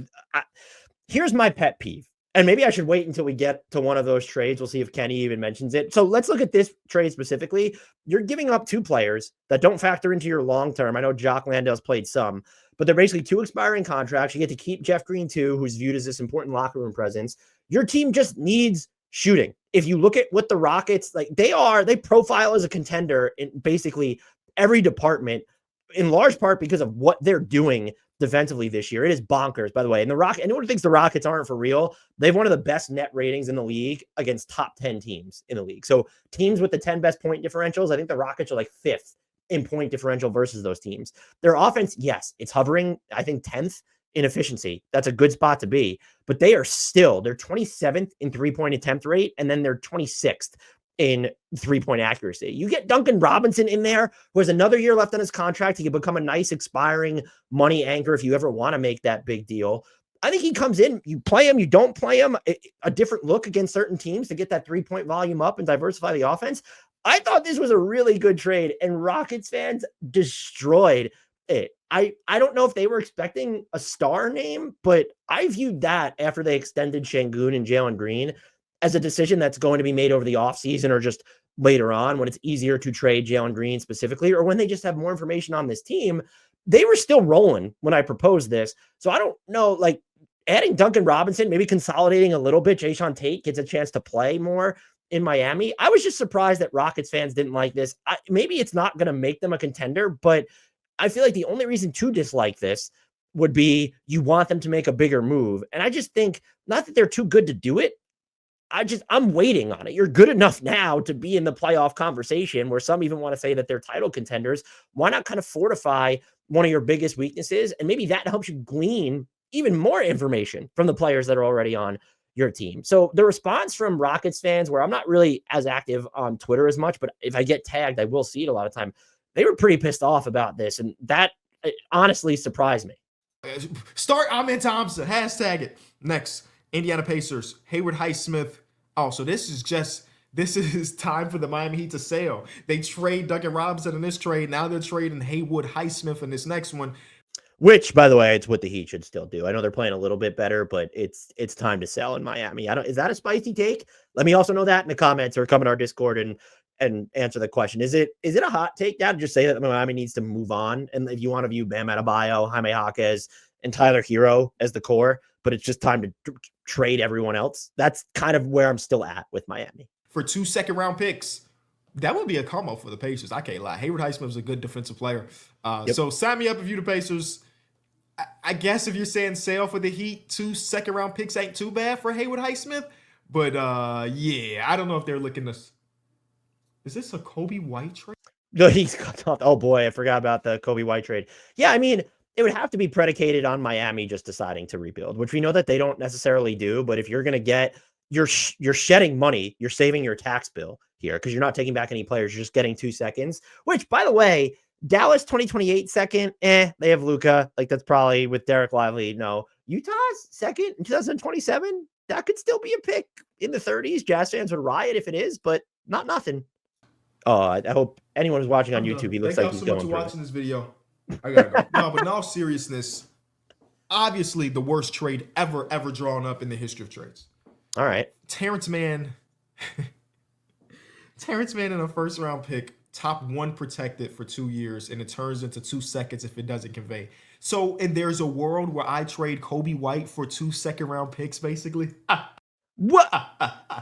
here's my pet peeve. And maybe I should wait until we get to one of those trades. We'll see if Kenny even mentions it. So let's look at this trade specifically. You're giving up 2 players that don't factor into your long-term. I know Jacques Landale's played some, but they're basically 2 expiring contracts. You get to keep Jeff Green too, who's viewed as this important locker room presence. Your team just needs shooting. If you look at what the Rockets, like they profile as a contender in basically every department, in large part because of what they're doing defensively this year. It is bonkers, by the way. And anyone who thinks the Rockets aren't for real, they have one of the best net ratings in the league against top 10 teams in the league. So teams with the 10 best point differentials, I think the Rockets are like 5th in point differential versus those teams. Their offense, yes, it's hovering, I think 10th in efficiency. That's a good spot to be, but they're 27th in 3-point attempt rate, and then they're 26th in 3-point accuracy. You get Duncan Robinson in there, who has another year left on his contract. He could become a nice expiring money anchor if you ever want to make that big deal. I think he comes in, you play him, you don't play him, a different look against certain teams to get that 3-point volume up and diversify the offense. I thought this was a really good trade, and Rockets fans destroyed it. I don't know if they were expecting a star name, but I viewed that after they extended Şengün and Jalen Green as a decision that's going to be made over the offseason or just later on when it's easier to trade Jalen Green specifically, or when they just have more information on this team. They were still rolling when I proposed this. So I don't know, like adding Duncan Robinson, maybe consolidating a little bit. Jae'Sean Tate gets a chance to play more in Miami. I was just surprised that Rockets fans didn't like this. Maybe it's not going to make them a contender, but I feel like the only reason to dislike this would be you want them to make a bigger move. And I just think not that they're too good to do it. I'm waiting on it. You're good enough now to be in the playoff conversation where some even want to say that they're title contenders. Why not kind of fortify one of your biggest weaknesses? And maybe that helps you glean even more information from the players that are already on your team. So the response from Rockets fans, where I'm not really as active on Twitter as much, but if I get tagged, I will see it a lot of time. They were pretty pissed off about this. And that honestly surprised me. Start Amen Thompson. Hashtag it. Next, Indiana Pacers. Haywood Highsmith. Oh, so this is time for the Miami Heat to sail. They trade Duncan Robinson in this trade. Now they're trading Haywood Highsmith in this next one. Which, by the way, it's what the Heat should still do. I know they're playing a little bit better, but it's time to sell in Miami. Is that a spicy take? Let me also know that in the comments, or come in our Discord and answer the question. Is it a hot take, Dad, to just say that Miami needs to move on? And if you want to view Bam Adebayo, Jaime Jaquez, and Tyler Hero as the core, but it's just time to trade everyone else. That's kind of where I'm still at with Miami. For 2 second-round picks, that would be a combo for the Pacers. I can't lie. Haywood Highsmith is a good defensive player. So sign me up if you're the Pacers. I guess if you're saying sale for the Heat, 2 second-round picks ain't too bad for Haywood Highsmith. But, yeah, I don't know if they're looking to... Is this a Kobe White trade? No, he's cut off. Oh, boy, I forgot about the Kobe White trade. Yeah, I mean, it would have to be predicated on Miami just deciding to rebuild, which we know that they don't necessarily do. But if you're going to get... You're shedding money. You're saving your tax bill here because you're not taking back any players. You're just getting 2 seconds, which, by the way, Dallas 2028 second, they have Luka. Like, that's probably with Derek Lively. No, Utah's second in 2027. That could still be a pick in the 30s. Jazz fans would riot if it is, but not nothing. I hope anyone who's watching on YouTube, he looks like he's going through. Thank you so much for watching this video. I gotta go. No, but in all seriousness, obviously the worst trade ever drawn up in the history of trades. All right. Terrence Mann in a first-round pick, top 1 protected for 2 years, and it turns into 2 seconds if it doesn't convey. So, and there's a world where I trade Kobe White for 2 second-round picks, basically. What?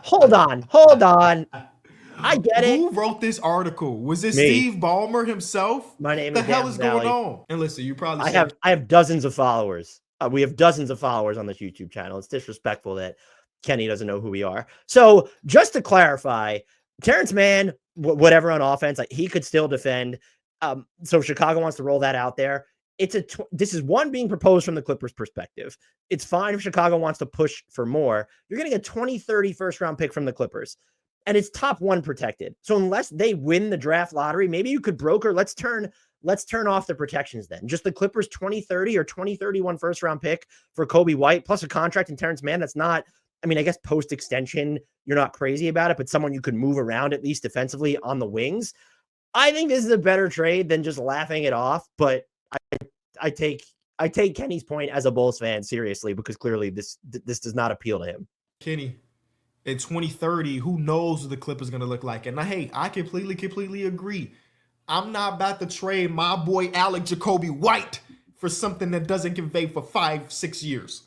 Hold on. I get it. Who wrote this article? Was it Me. Steve Ballmer himself? My name the is hell Dan is Valley. going on? And listen, you probably I have dozens of followers. We have dozens of followers on this YouTube channel. It's disrespectful that Kenny doesn't know who we are. So just to clarify, Terrence Mann, whatever on offense, like he could still defend. So if Chicago wants to roll that out there, this is one being proposed from the Clippers perspective. It's fine if Chicago wants to push for more. You're getting a 2030 first-round pick from the Clippers, and it's top 1 protected. So unless they win the draft lottery, maybe you could broker. Let's turn off the protections then. Just the Clippers 2030 or 2031 first-round pick for Kobe White, plus a contract in Terrence Mann that's not, I mean, I guess post-extension, you're not crazy about it, but someone you could move around at least defensively on the wings. I think this is a better trade than just laughing it off, but I take Kenny's point as a Bulls fan seriously because clearly this does not appeal to him. Kenny, in 2030, who knows what the Clippers going to look like? And hey, I completely agree. I'm not about to trade my boy Alec Jacoby White for something that doesn't convey for 5-6 years.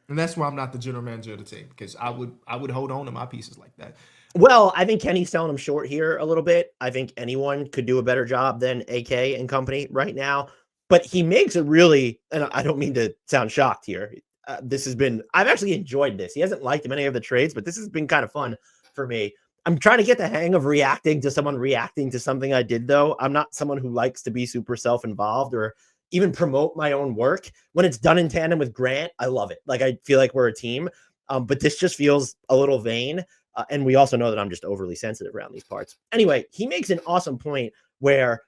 And that's why I'm not the general manager of the team, because I would hold on to my pieces like that. Well, I think Kenny's selling him short here a little bit. I think anyone could do a better job than AK and company right now. But he makes a really, and I don't mean to sound shocked here. I've actually enjoyed this. He hasn't liked many of the trades, but this has been kind of fun for me. I'm trying to get the hang of reacting to someone reacting to something I did, though. I'm not someone who likes to be super self-involved or even promote my own work. When it's done in tandem with Grant, I love it. Like, I feel like we're a team. But this just feels a little vain. And we also know that I'm just overly sensitive around these parts. Anyway, he makes an awesome point where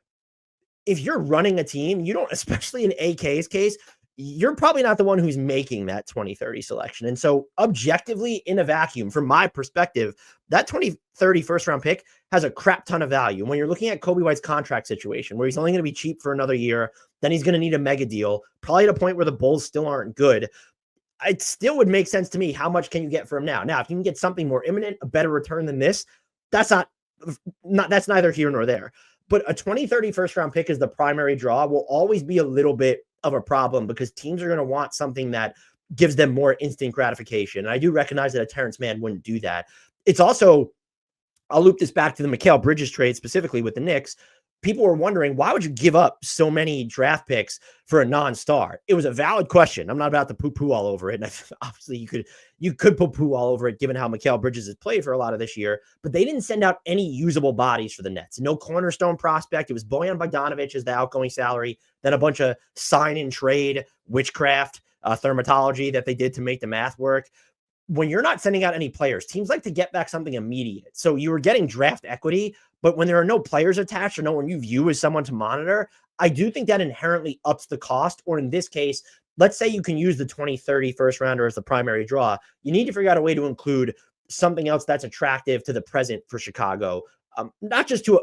if you're running a team, you don't, especially in AK's case, you're probably not the one who's making that 2030 selection. And so objectively, in a vacuum, from my perspective, that 2030 first round pick has a crap ton of value. When you're looking at Kobe White's contract situation, where he's only going to be cheap for another year, then he's going to need a mega deal, probably at a point where the Bulls still aren't good. It still would make sense to me. How much can you get for him now? Now, if you can get something more imminent, a better return than this, that's that's neither here nor there. But a 2030 first round pick as the primary draw will always be a little bit of a problem because teams are going to want something that gives them more instant gratification. And I do recognize that a Terrence Mann wouldn't do that. It's also, I'll loop this back to the Mikal Bridges trade specifically with the Knicks. People were wondering, why would you give up so many draft picks for a non-star? It was a valid question. I'm not about to poo-poo all over it. And obviously you could poo-poo all over it given how Mikal Bridges has played for a lot of this year, but they didn't send out any usable bodies for the Nets. No cornerstone prospect. It was Bojan Bogdanovic as the outgoing salary, then a bunch of sign and trade witchcraft, thermatology that they did to make the math work. When you're not sending out any players, teams like to get back something immediate. So you were getting draft equity, but when there are no players attached or no one you view as someone to monitor, I do think that inherently ups the cost. Or in this case, let's say you can use the 2030 first rounder as the primary draw. You need to figure out a way to include something else that's attractive to the present for Chicago, not just to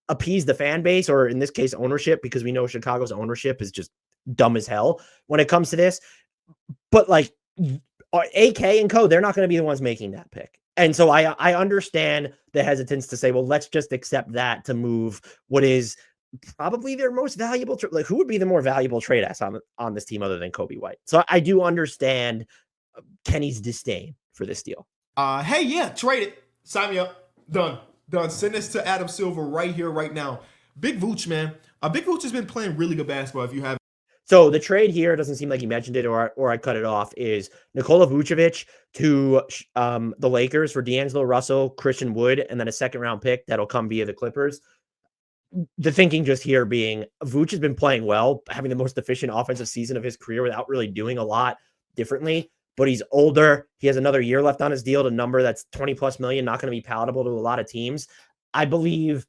appease the fan base or in this case ownership, because we know Chicago's ownership is just dumb as hell when it comes to this. But like AK and co, they're not going to be the ones making that pick. And so I understand the hesitance to say, well, let's just accept that to move what is probably their most valuable. Like, who would be the more valuable trade asset on this team other than Kobe White? So I do understand Kenny's disdain for this deal. Hey, yeah, trade it. Sign me up. Done. Send this to Adam Silver right here, right now. Big Vooch, man. Big Vooch has been playing really good basketball. If you have. So the trade here doesn't seem like you mentioned it or I cut it off is Nikola Vucevic to the Lakers for D'Angelo Russell, Christian Wood, and then a second round pick that'll come via the Clippers. The thinking just here being Vooch has been playing well, having the most efficient offensive season of his career without really doing a lot differently, but he's older. He has another year left on his deal at a number that's 20 plus million, not going to be palatable to a lot of teams. I believe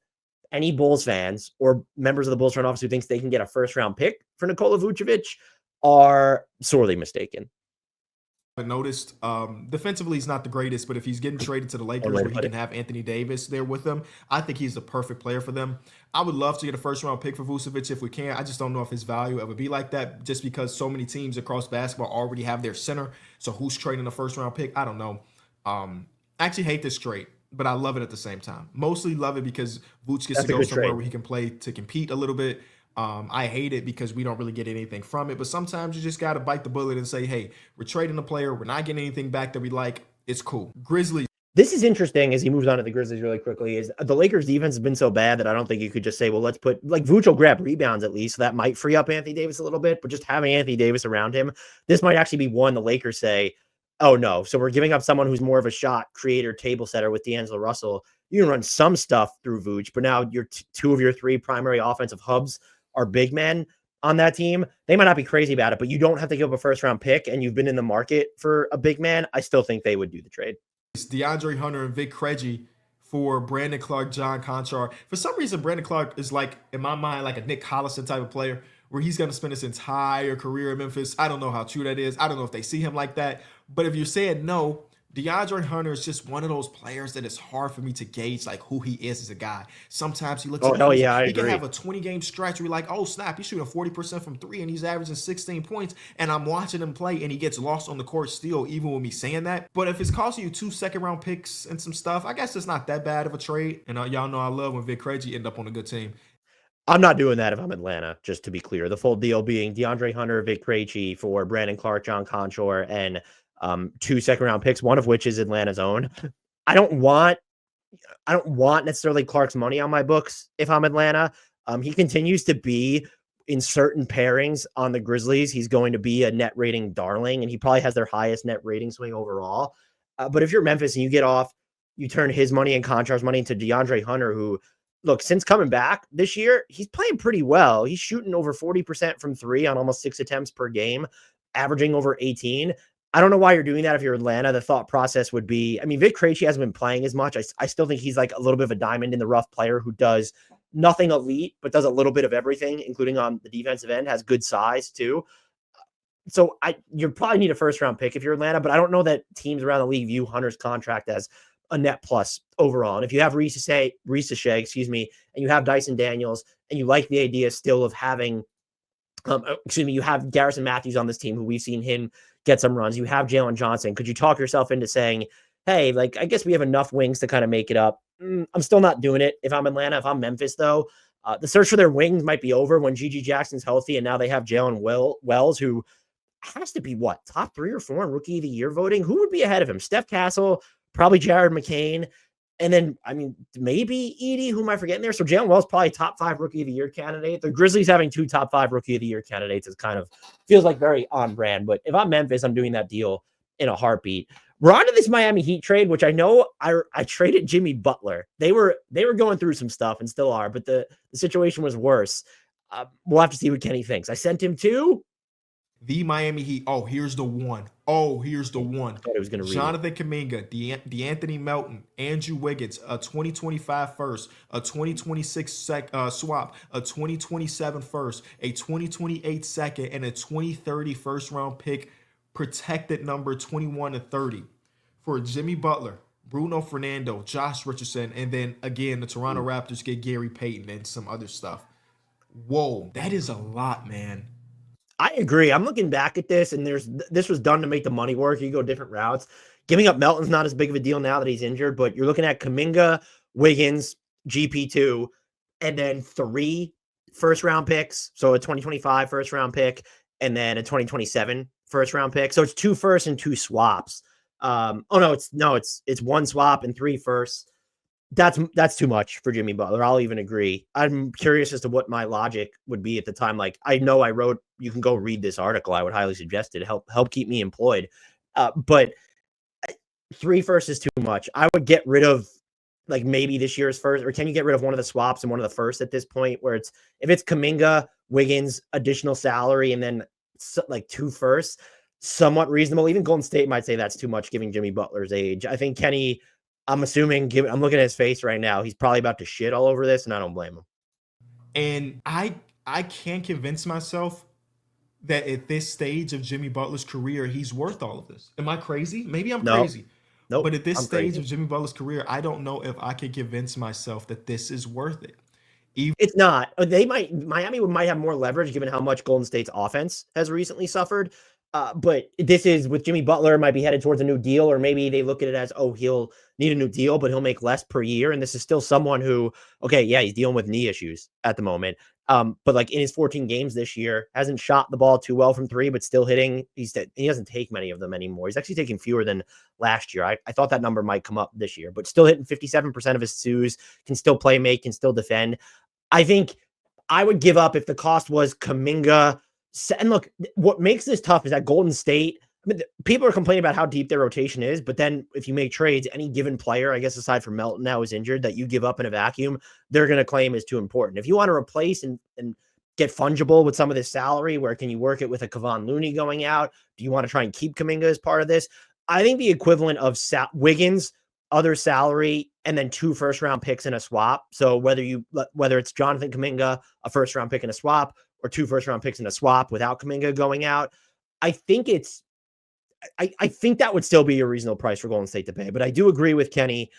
any Bulls fans or members of the Bulls front office who thinks they can get a first round pick for Nikola Vucevic are sorely mistaken. I noticed defensively he's not the greatest, but if he's getting traded to the Lakers where he can have Anthony Davis there with him, I think he's the perfect player for them. I would love to get a first round pick for Vucevic if we can. I just don't know if his value ever be like that just because so many teams across basketball already have their center. So who's trading a first round pick? I don't know. I actually hate this trade, but I love it at the same time. Mostly love it because Vooch gets to go somewhere where he can play to compete a little bit. I hate it because we don't really get anything from it, but sometimes you just got to bite the bullet and say, hey, we're trading a player. We're not getting anything back that we like. It's cool. Grizzlies. This is interesting as he moves on to the Grizzlies really quickly is the Lakers defense has been so bad that I don't think you could just say, well, let's put like Vooch will grab rebounds at least. So that might free up Anthony Davis a little bit, but just having Anthony Davis around him, this might actually be one the Lakers say, oh no. So we're giving up someone who's more of a shot creator, table setter with D'Angelo Russell. You can run some stuff through Vooch, but now your two of your three primary offensive hubs are big men on that team. They might not be crazy about it, but you don't have to give up a first round pick and you've been in the market for a big man. I still think they would do the trade. It's DeAndre Hunter and Vic Krejci for Brandon Clark, John Conchar. For some reason, Brandon Clark is like, in my mind, like a Nick Collison type of player where he's going to spend his entire career in Memphis. I don't know how true that is. I don't know if they see him like that. But if you're saying no, DeAndre Hunter is just one of those players that it's hard for me to gauge like who he is as a guy. Sometimes he looks he can have a 20-game stretch where you're like, oh, snap, he's shooting 40% from three and he's averaging 16 points. And I'm watching him play and he gets lost on the court still, even with me saying that. But if it's costing you 2 second-round picks and some stuff, I guess it's not that bad of a trade. And y'all know I love when Vic Krejci end up on a good team. I'm not doing that if I'm Atlanta, just to be clear. The full deal being DeAndre Hunter, Vic Krejci for Brandon Clark, John Conchar, and 2 second-round picks, one of which is Atlanta's own. I don't want necessarily Clark's money on my books if I'm Atlanta. He continues to be in certain pairings on the Grizzlies, he's going to be a net rating darling, and he probably has their highest net rating swing overall. But if you're Memphis and you get off, you turn his money and Contrar's money into DeAndre Hunter, who, look, since coming back this year, he's playing pretty well. He's shooting over 40% from three on almost 6 attempts per game, averaging over 18. I don't know why you're doing that if you're Atlanta. The thought process would be, I mean, Vic Krejci hasn't been playing as much. I still think he's like a little bit of a diamond in the rough player who does nothing elite, but does a little bit of everything, including on the defensive end, has good size too. So you probably need a first round pick if you're Atlanta, but I don't know that teams around the league view Hunter's contract as a net plus overall. And if you have Reese Shea, and you have Dyson Daniels, and you like the idea still of having, you have Garrison Matthews on this team, who we've seen him get some runs. You have Jalen Johnson. Could you talk yourself into saying, hey, like, I guess we have enough wings to kind of make it up? I'm still not doing it if I'm Atlanta. If I'm Memphis, though, the search for their wings might be over when Gigi Jackson's healthy, and now they have Jalen Wells, who has to be top 3 or 4 in Rookie of the Year voting. Who would be ahead of him? Steph Castle, probably Jared McCain, and then, I mean, maybe Edie. Who am I forgetting there? So Jalen Wells probably top 5 Rookie of the Year candidate. The Grizzlies having 2 top 5 Rookie of the Year candidates is kind of feels like very on brand. But if I'm Memphis, I'm doing that deal in a heartbeat. We're on to this Miami Heat trade, which I know I traded Jimmy Butler. They were going through some stuff and still are, but the situation was worse. We'll have to see what Kenny thinks. I sent him to the Miami Heat. Oh, here's the one. I thought it was going to read Jonathan Kuminga, DeAnthony Melton, Andrew Wiggins, a 2025 first, a 2026 swap, a 2027 first, a 2028 second, and a 2030 first round pick, protected number 21 and 30 for Jimmy Butler, Bruno Fernando, Josh Richardson, and then again the Toronto Raptors get Gary Payton and some other stuff. Whoa, that is a lot, man. I agree. I'm looking back at this, and this was done to make the money work. You go different routes. Giving up Melton's not as big of a deal now that he's injured, but you're looking at Kuminga, Wiggins, GP2, and then 3 first-round picks. So a 2025 first-round pick, and then a 2027 first-round pick. So it's 2 firsts and 2 swaps. It's 1 swap and 3 firsts. That's too much for Jimmy Butler. I'll even agree. I'm curious as to what my logic would be at the time. Like, I know I wrote, you can go read this article. I would highly suggest it. Help keep me employed. But 3 firsts is too much. I would get rid of, like, maybe this year's first, or can you get rid of one of the swaps and one of the firsts at this point, where if it's Kuminga, Wiggins, additional salary, and then like 2 firsts, somewhat reasonable. Even Golden State might say that's too much given Jimmy Butler's age. I think Kenny, I'm assuming, I'm looking at his face right now, he's probably about to shit all over this, and I don't blame him. And I can't convince myself that at this stage of Jimmy Butler's career, he's worth all of this. Am I crazy? Maybe I'm crazy. Nope. But at this stage of Jimmy Butler's career, I don't know if I can convince myself that this is worth it. It's not. Miami might have more leverage given how much Golden State's offense has recently suffered. But this is with Jimmy Butler, might be headed towards a new deal, or maybe they look at it as, oh, he'll need a new deal, but he'll make less per year. And this is still someone who, okay, yeah, he's dealing with knee issues at the moment. But like in his 14 games this year, hasn't shot the ball too well from 3, but still hitting. He doesn't take many of them anymore. He's actually taking fewer than last year. I thought that number might come up this year, but still hitting 57% of his twos, can still play make, can still defend. I think I would give up if the cost was Kuminga. And look, what makes this tough is that Golden State, I mean, people are complaining about how deep their rotation is, but then if you make trades, any given player, I guess aside from Melton now is injured, that you give up in a vacuum, they're going to claim is too important. If you want to replace and get fungible with some of this salary, where can you work it with a Kevon Looney going out? Do you want to try and keep Kuminga as part of this? I think the equivalent of Wiggins, other salary, and then 2 first-round picks in a swap. So whether it's Jonathan Kuminga, a first-round pick in a swap, or 2 first-round picks in a swap without Kuminga going out, I think that would still be a reasonable price for Golden State to pay. But I do agree with Kenny,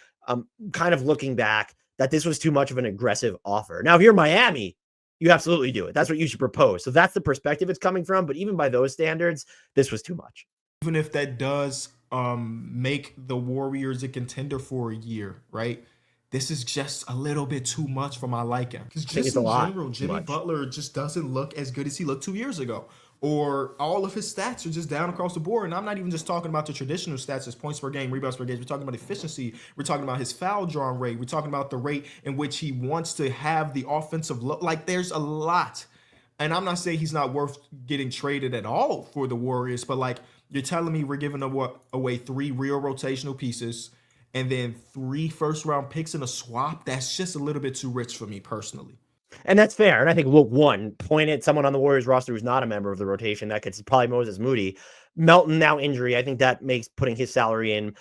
kind of looking back, that this was too much of an aggressive offer. Now, if you're Miami, you absolutely do it. That's what you should propose. So that's the perspective it's coming from. But even by those standards, this was too much. Even if that does make the Warriors a contender for a year, right? This is just a little bit too much for my liking. Because just in general, Jimmy Butler just doesn't look as good as he looked 2 years ago. Or all of his stats are just down across the board. And I'm not even just talking about the traditional stats as points per game, rebounds per game. We're talking about efficiency. We're talking about his foul drawing rate. We're talking about the rate in which he wants to have the offensive look. Like, there's a lot. and I'm not saying he's not worth getting traded at all for the Warriors, but like you're telling me we're giving away 3 real rotational pieces and then 3 first-round picks in a swap. That's just a little bit too rich for me personally. And that's fair. And I think, look, one, point at someone on the Warriors roster who's not a member of the rotation. That gets probably Moses Moody. Melton now injury. I think that makes putting his salary in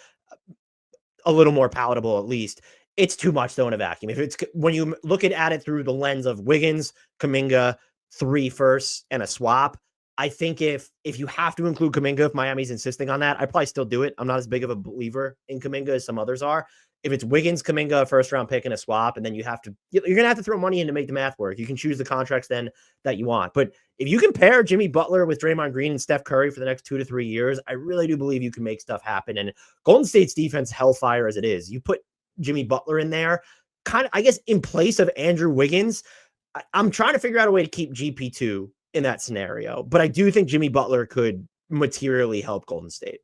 a little more palatable, at least. It's too much, though, in a vacuum. If it's when you look at it through the lens of Wiggins, Kuminga, 3 firsts, and a swap, I think if you have to include Kuminga, if Miami's insisting on that, I'd probably still do it. I'm not as big of a believer in Kuminga as some others are. If it's Wiggins, Kuminga, a first-round pick, and a swap, and then you're going to have to throw money in to make the math work. You can choose the contracts then that you want. But if you compare Jimmy Butler with Draymond Green and Steph Curry for the next 2 to 3 years, I really do believe you can make stuff happen. And Golden State's defense, hellfire as it is, you put Jimmy Butler in there, kind of, I guess, in place of Andrew Wiggins. I'm trying to figure out a way to keep GP2 in that scenario. But I do think Jimmy Butler could materially help Golden State.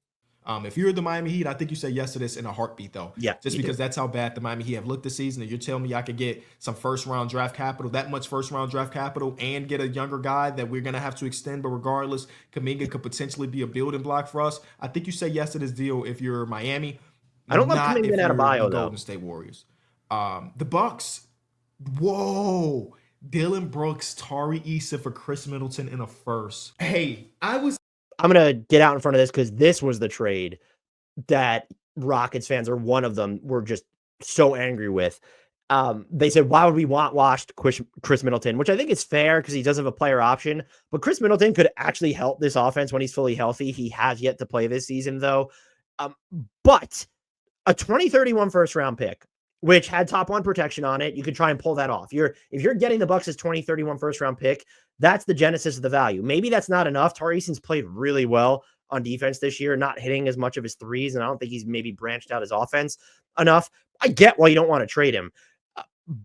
If you're the Miami Heat, I think you say yes to this in a heartbeat, though. Yeah, just because that's how bad the Miami Heat have looked this season. And you're telling me I could get some first-round draft capital, that much first-round draft capital, and get a younger guy that we're going to have to extend. But regardless, Kuminga could potentially be a building block for us. I think you say yes to this deal if you're Miami. I don't love Kuminga in Adebayo, though. Golden State Warriors. The Bucks. Whoa. Dylan Brooks, Tari Eason for Chris Middleton in a first. Hey, I'm going to get out in front of this because this was the trade that Rockets fans, or one of them, were just so angry with. They said, why would we want washed Chris Middleton? Which I think is fair because he does have a player option. But Chris Middleton could actually help this offense when he's fully healthy. He has yet to play this season, though. But a 2031 first-round pick, which had top 1 protection on it, you could try and pull that off. If you're getting the Bucks' 2031 first-round pick, that's the genesis of the value. Maybe that's not enough. Tari Eason's played really well on defense this year, not hitting as much of his threes, and I don't think he's maybe branched out his offense enough. I get why you don't want to trade him.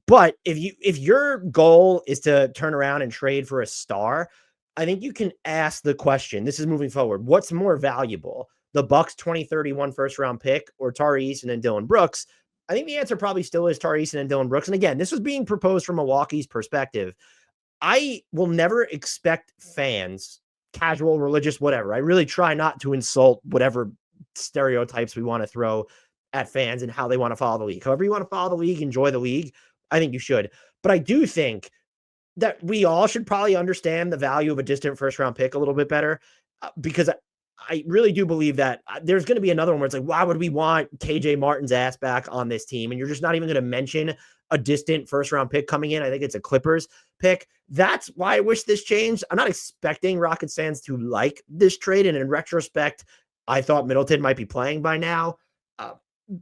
But if your goal is to turn around and trade for a star, I think you can ask the question, this is moving forward, what's more valuable? The Bucks 2031 first-round pick or Tari Eason and Dylan Brooks? I think the answer probably still is Tari Eason and Dylan Brooks. And again, this was being proposed from Milwaukee's perspective. I will never expect fans, casual, religious, whatever. I really try not to insult whatever stereotypes we want to throw at fans and how they want to follow the league. However you want to follow the league, enjoy the league, I think you should. But I do think that we all should probably understand the value of a distant first-round pick a little bit better because I really do believe that there's going to be another one where it's like, why would we want KJ Martin's ass back on this team? And you're just not even going to mention a distant first-round pick coming in. I think it's a Clippers pick. That's why I wish this changed. I'm not expecting Rockets fans to like this trade. And in retrospect, I thought Middleton might be playing by now.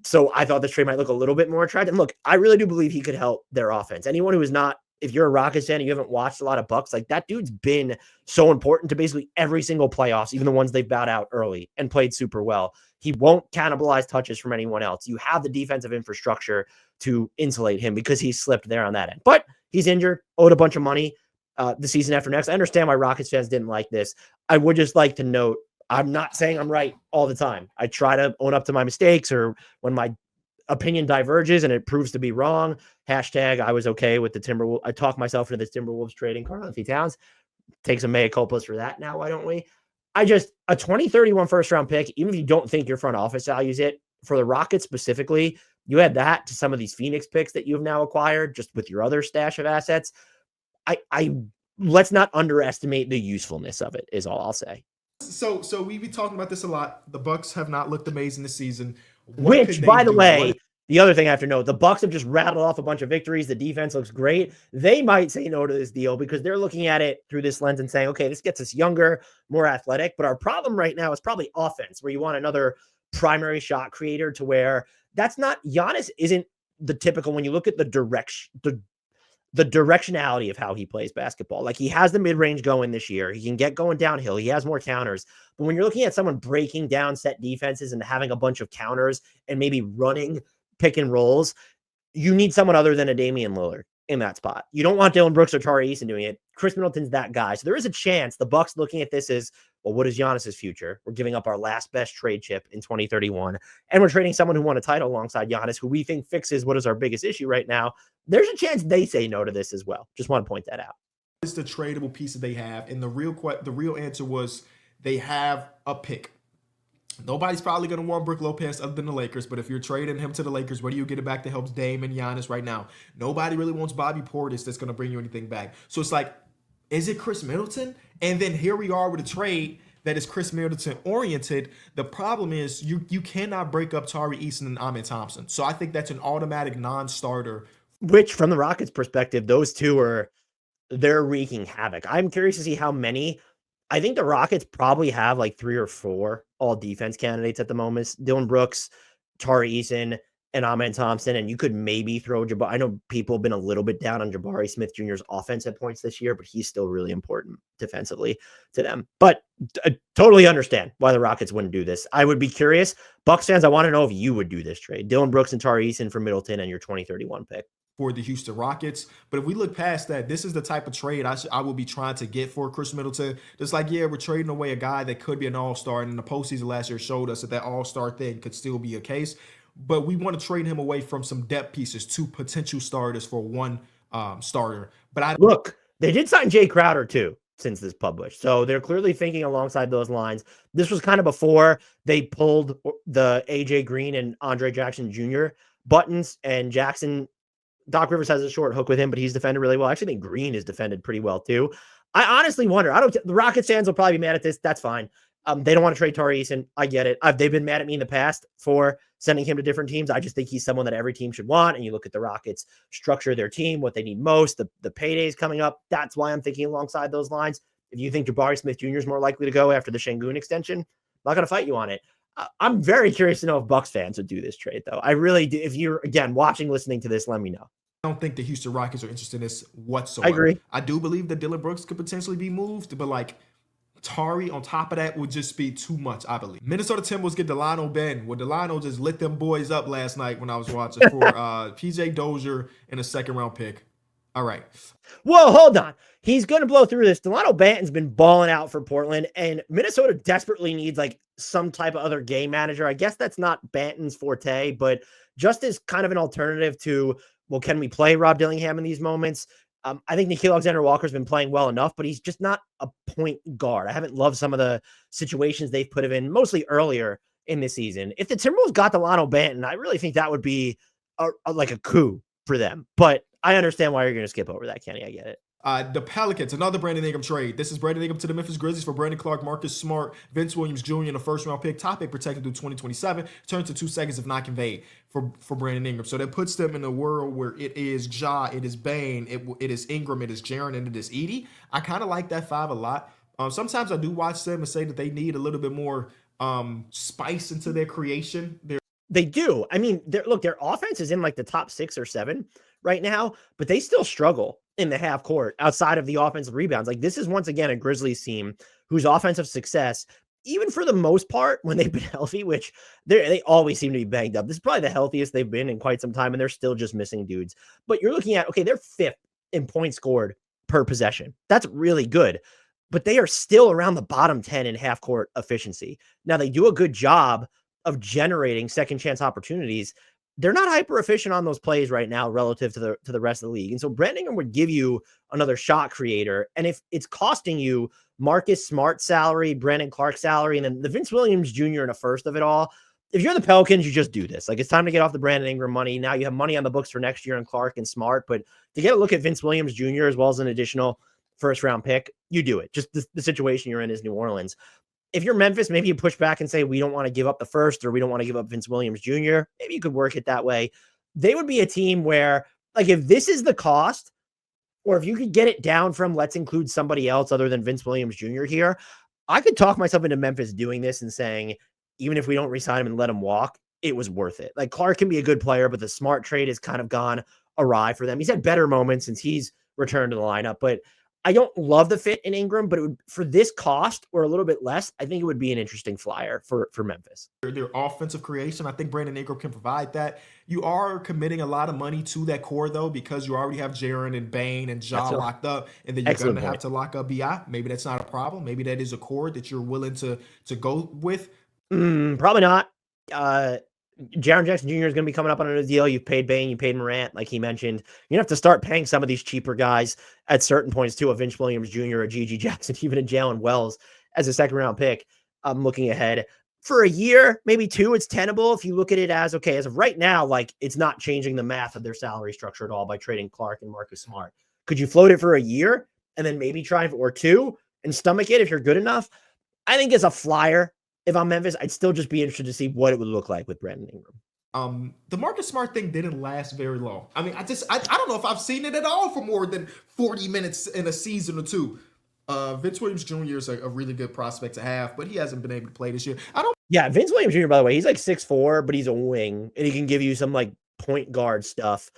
So I thought this trade might look a little bit more attractive. Look, I really do believe he could help their offense. Anyone who is not, if you're a Rockets fan and you haven't watched a lot of Bucks, like that dude's been so important to basically every single playoffs, even the ones they've bowed out early and played super well. He won't cannibalize touches from anyone else. You have the defensive infrastructure to insulate him because he slipped there on that end. But he's injured, owed a bunch of money the season after next. I understand why Rockets fans didn't like this. I would just like to note, I'm not saying I'm right all the time. I try to own up to my mistakes or when my opinion diverges and it proves to be wrong. Hashtag I was okay with the Timberwolves. I talked myself into this Timberwolves trading Karl-Anthony Towns. Take some mea culpas for that now, why don't we? A 2031 first-round pick, even if you don't think your front office values it, for the Rockets specifically, you add that to some of these Phoenix picks that you have now acquired just with your other stash of assets. I let's not underestimate the usefulness of it is all I'll say. So we be talking about this a lot. The Bucks have not looked amazing this season. Which, by the way, the other thing I have to note, the Bucks have just rattled off a bunch of victories. The defense looks great. They might say no to this deal because they're looking at it through this lens and saying, okay, this gets us younger, more athletic. But our problem right now is probably offense, where you want another primary shot creator to where that's not, Giannis isn't the typical, when you look at the directionality of how he plays basketball. Like he has the mid-range going this year. He can get going downhill. He has more counters. But when you're looking at someone breaking down set defenses and having a bunch of counters and maybe running pick and rolls, you need someone other than a Damian Lillard in that spot. You don't want Dylan Brooks or Tari Eason doing it. Chris Middleton's that guy. So there is a chance the Bucks looking at this as, well, what is Giannis's future? We're giving up our last best trade chip in 2031. And we're trading someone who won a title alongside Giannis, who we think fixes what is our biggest issue right now. There's a chance they say no to this as well. Just want to point that out. is the tradable piece that they have? And the real answer was they have a pick. Nobody's probably going to want Brook Lopez other than the Lakers, but if you're trading him to the Lakers, what do you get it back that helps Dame and Giannis right now? Nobody really wants Bobby Portis that's going to bring you anything back. So it's like, is it Chris Middleton? And then here we are with a trade that is Chris Middleton oriented. The problem is you cannot break up Tari Eason and Amen Thompson. So I think that's an automatic non-starter. Which, from the Rockets' perspective, those two they're wreaking havoc. I'm curious to see how many. I think the Rockets probably have like 3 or 4 all defense candidates at the moment. Dillon Brooks, Tari Eason, and Amen Thompson. And you could maybe throw Jabari. I know people have been a little bit down on Jabari Smith Jr.'s offense at points this year, but he's still really important defensively to them. But I totally understand why the Rockets wouldn't do this. I would be curious. Bucks fans, I want to know if you would do this trade. Dillon Brooks and Tari Eason for Middleton and your 2031 pick. For the Houston Rockets. But if we look past that, this is the type of trade I will be trying to get for Chris Middleton. Just like, yeah, we're trading away a guy that could be an all-star, and in the postseason last year showed us that all-star thing could still be a case. But we want to trade him away from some depth pieces to potential starters for one starter. But look, they did sign Jay Crowder too since this published. So they're clearly thinking alongside those lines. This was kind of before they pulled the AJ Green and Andre Jackson Jr. buttons, and Jackson, Doc Rivers has a short hook with him, but he's defended really well. I actually think Green is defended pretty well too. I honestly wonder. The Rockets fans will probably be mad at this. That's fine. They don't want to trade Tari Eason. I get it. They've been mad at me in the past for sending him to different teams. I just think he's someone that every team should want. And you look at the Rockets structure their team, what they need most, the paydays coming up. That's why I'm thinking alongside those lines. If you think Jabari Smith Jr. is more likely to go after the Şengün extension, I'm not going to fight you on it. I'm very curious to know if Bucks fans would do this trade, though. I really do. If you're, again, watching, listening to this, let me know. I don't think the Houston Rockets are interested in this whatsoever. I agree. I do believe that Dillon Brooks could potentially be moved, but like Tari on top of that would just be too much, I believe. Minnesota Timberwolves get Delano Ben. Well, Delano just lit them boys up last night when I was watching for PJ Dozier and a second-round pick. All right. Whoa, hold on. He's going to blow through this. Delano Banton's been balling out for Portland, and Minnesota desperately needs like some type of other game manager. I guess that's not Banton's forte, but just as kind of an alternative to, well, can we play Rob Dillingham in these moments? I think Nickeil Alexander-Walker's been playing well enough, but he's just not a point guard. I haven't loved some of the situations they've put him in, mostly earlier in this season. If the Timberwolves got Delano Banton, I really think that would be like a coup for them. But I understand why you're going to skip over that, Kenny. I get it. The Pelicans, another Brandon Ingram trade. This is Brandon Ingram to the Memphis Grizzlies for Brandon Clark, Marcus Smart, Vince Williams Jr. and a first-round pick, top pick protected through 2027, turns to 2 seconds if not conveyed for Brandon Ingram. So that puts them in a world where it is Ja, it is Bane, it is Ingram, it is Jaren, and it is Edey. I kind of like that 5 a lot. Sometimes I do watch them and say that they need a little bit more spice into their creation. They do. I mean, look, their offense is in like the top 6 or 7 right now, but they still struggle in the half court outside of the offensive rebounds. Like, this is once again a Grizzlies team whose offensive success, even for the most part, when they've been healthy, which they always seem to be banged up. This is probably the healthiest they've been in quite some time, and they're still just missing dudes. But you're looking at, okay, they're 5th in points scored per possession. That's really good, but they are still around the bottom 10 in half court efficiency. Now, they do a good job of generating second chance opportunities. They're not hyper efficient on those plays right now relative to the rest of the league. And so Brandon Ingram would give you another shot creator. And if it's costing you Marcus Smart salary, Brandon Clark salary, and then the Vince Williams Jr. and a first of it all, if you're the Pelicans, you just do this. Like, it's time to get off the Brandon Ingram money. Now you have money on the books for next year on Clark and Smart, but to get a look at Vince Williams Jr. as well as an additional first round pick, you do it. Just the situation you're in is New Orleans. If you're Memphis, maybe you push back and say, we don't want to give up the first, or we don't want to give up Vince Williams Jr. Maybe you could work it that way. They would be a team where, like, if this is the cost, or if you could get it down from, let's include somebody else other than Vince Williams Jr. here, I could talk myself into Memphis doing this and saying, even if we don't re-sign him and let him walk, it was worth it. Like, Clark can be a good player, but the Smart trade has kind of gone awry for them. He's had better moments since he's returned to the lineup, but I don't love the fit in Ingram, but it would, for this cost or a little bit less, I think it would be an interesting flyer for Memphis. Their offensive creation, I think Brandon Ingram can provide that. You are committing a lot of money to that core, though, because you already have Jaren and Bane and Ja locked up, and then you're going to have to lock up BI. Maybe that's not a problem. Maybe that is a core that you're willing to go with. Probably not. Jaren Jackson Jr. is going to be coming up on a deal. You've paid Bane, you paid Morant, like he mentioned. You're going to have to start paying some of these cheaper guys at certain points too. A Vince Williams Jr., a G.G. Jackson, even a Jalen Wells as a second round pick. I'm looking ahead for a year, maybe two. It's tenable if you look at it as okay. As of right now, like it's not changing the math of their salary structure at all by trading Clark and Marcus Smart. Could you float it for a year and then maybe try or two and stomach it if you're good enough? I think as a flyer, if I'm Memphis, I'd still just be interested to see what it would look like with Brandon Ingram. The Marcus Smart thing didn't last very long. I mean, I don't know if I've seen it at all for more than 40 minutes in a season or two. Vince Williams Jr. is a really good prospect to have, but he hasn't been able to play this year. Yeah, Vince Williams Jr., by the way, he's like 6'4", but he's a wing, and he can give you some like point guard stuff,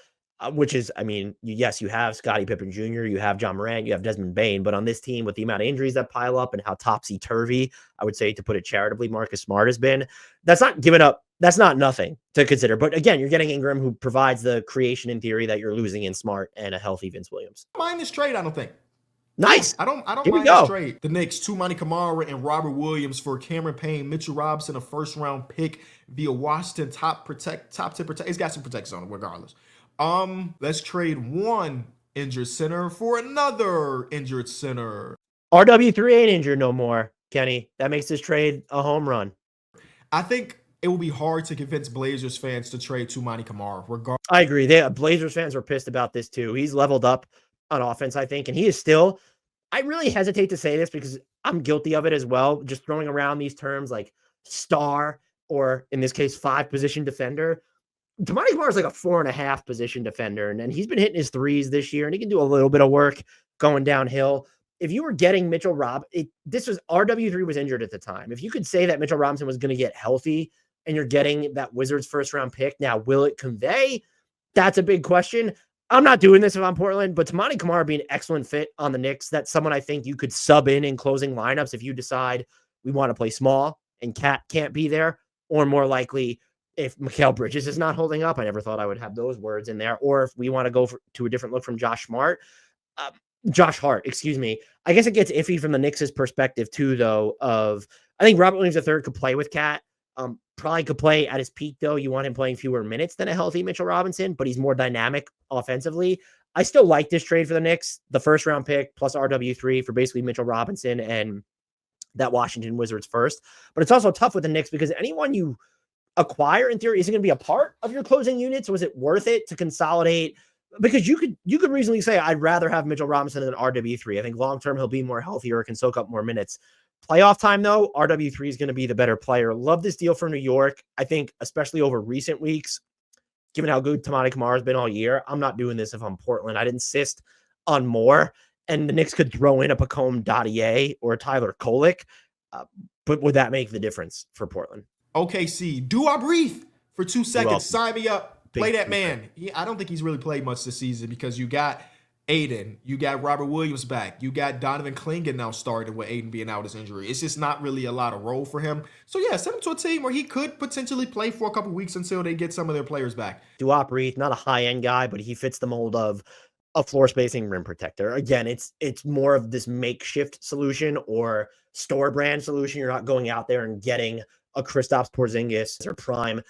which is, I mean, yes, you have Scottie Pippen Jr., you have John Morant, you have Desmond Bane, but on this team with the amount of injuries that pile up and how topsy-turvy, I would say, to put it charitably, Marcus Smart has been, that's not giving up. That's not nothing to consider. But again, you're getting Ingram, who provides the creation in theory that you're losing in Smart and a healthy Vince Williams. I don't mind this trade, I don't think. Nice. I don't mind this trade. The Knicks, Toumani Camara and Robert Williams for Cameron Payne, Mitchell Robinson, a first-round pick via Washington, top 10 protect. He's got some protections on him regardless. Let's trade one injured center for another injured center. RW3 ain't injured no more, Kenny. That makes this trade a home run. I think it will be hard to convince Blazers fans to trade Toumani Camara. I agree. Blazers fans were pissed about this too. He's leveled up on offense, I think, and he is still, I really hesitate to say this because I'm guilty of it as well, just throwing around these terms like star or in this case 5-position defender. Toumani Camara is like a 4.5 position defender, and he's been hitting his threes this year, and he can do a little bit of work going downhill. If you were getting Mitchell this was RW3 was injured at the time. If you could say that Mitchell Robinson was going to get healthy and you're getting that Wizards first round pick, now will it convey? That's a big question. I'm not doing this if I'm Portland, but Toumani Camara being an excellent fit on the Knicks. That's someone I think you could sub in closing lineups if you decide we want to play small and Cat can't be there, or more likely if Mikal Bridges is not holding up. I never thought I would have those words in there. Or if we want to go to a different look from Josh Hart, excuse me. I guess it gets iffy from the Knicks' perspective too, though, I think Robert Williams III could play with Cat. Probably could play at his peak, though. You want him playing fewer minutes than a healthy Mitchell Robinson, but he's more dynamic offensively. I still like this trade for the Knicks, the first round pick plus RW3 for basically Mitchell Robinson and that Washington Wizards first. But it's also tough with the Knicks because anyone you acquire in theory isn't going to be a part of your closing unit. So is it worth it to consolidate? Because you could reasonably say, I'd rather have Mitchell Robinson than RW3. I think long-term he'll be more healthier, can soak up more minutes. Playoff time, though, RW3 is going to be the better player. Love this deal for New York. I think, especially over recent weeks, given how good Toumani Camara has been all year, I'm not doing this if I'm Portland. I'd insist on more. And the Knicks could throw in a Pacome Dadier or Tyler Kolek. But would that make the difference for Portland? OKC, do I breathe for 2 seconds? Sign me up. Play that man. I don't think he's really played much this season because you got Aiden, you got Robert Williams back, you got Donovan Clingan now starting with Aiden being out his injury. It's just not really a lot of role for him. So yeah, send him to a team where he could potentially play for a couple weeks until they get some of their players back. Duop Reith, not a high-end guy, but he fits the mold of a floor spacing rim protector. Again, it's more of this makeshift solution or store brand solution. You're not going out there and getting a Kristaps Porzingis or prime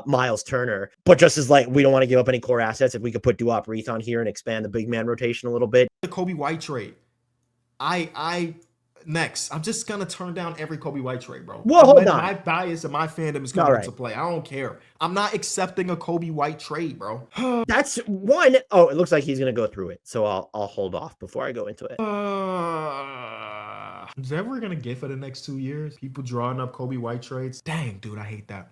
Miles Turner, but just as like we don't want to give up any core assets, if we could put Duop Reith on here and expand the big man rotation a little bit. The Kobe White trade. Next, I'm just gonna turn down every Kobe White trade, bro. Well, hold on. My bias and my fandom is coming into play. I don't care. I'm not accepting a Kobe White trade, bro. That's one. Oh, it looks like he's gonna go through it, so I'll hold off before I go into it. Is that what we're gonna get for the next 2 years? People drawing up Kobe White trades. Dang, dude, I hate that.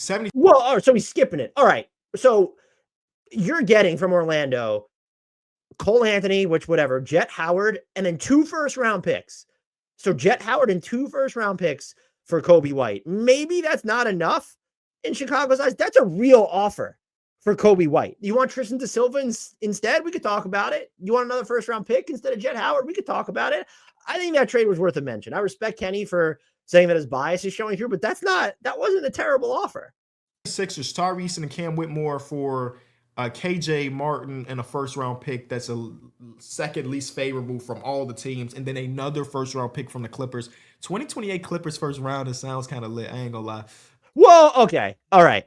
70. Well, all right, so he's skipping it. All right, so you're getting from Orlando Cole Anthony, which whatever, Jet Howard, and then 2 first-round picks. So Jet Howard and 2 first-round picks for Kobe White. Maybe that's not enough in Chicago's eyes. That's a real offer for Kobe White. You want Tristan da Silva instead? We could talk about it. You want another first-round pick instead of Jet Howard? We could talk about it. I think that trade was worth a mention. I respect Kenny for saying that his bias is showing through, but that wasn't a terrible offer. Sixers, Tyrese and Cam Whitmore for KJ Martin and a first-round pick that's a second least favorable from all the teams, and then another first-round pick from the Clippers. 2028 Clippers first round, it sounds kind of lit. I ain't gonna lie. Whoa. Okay. All right.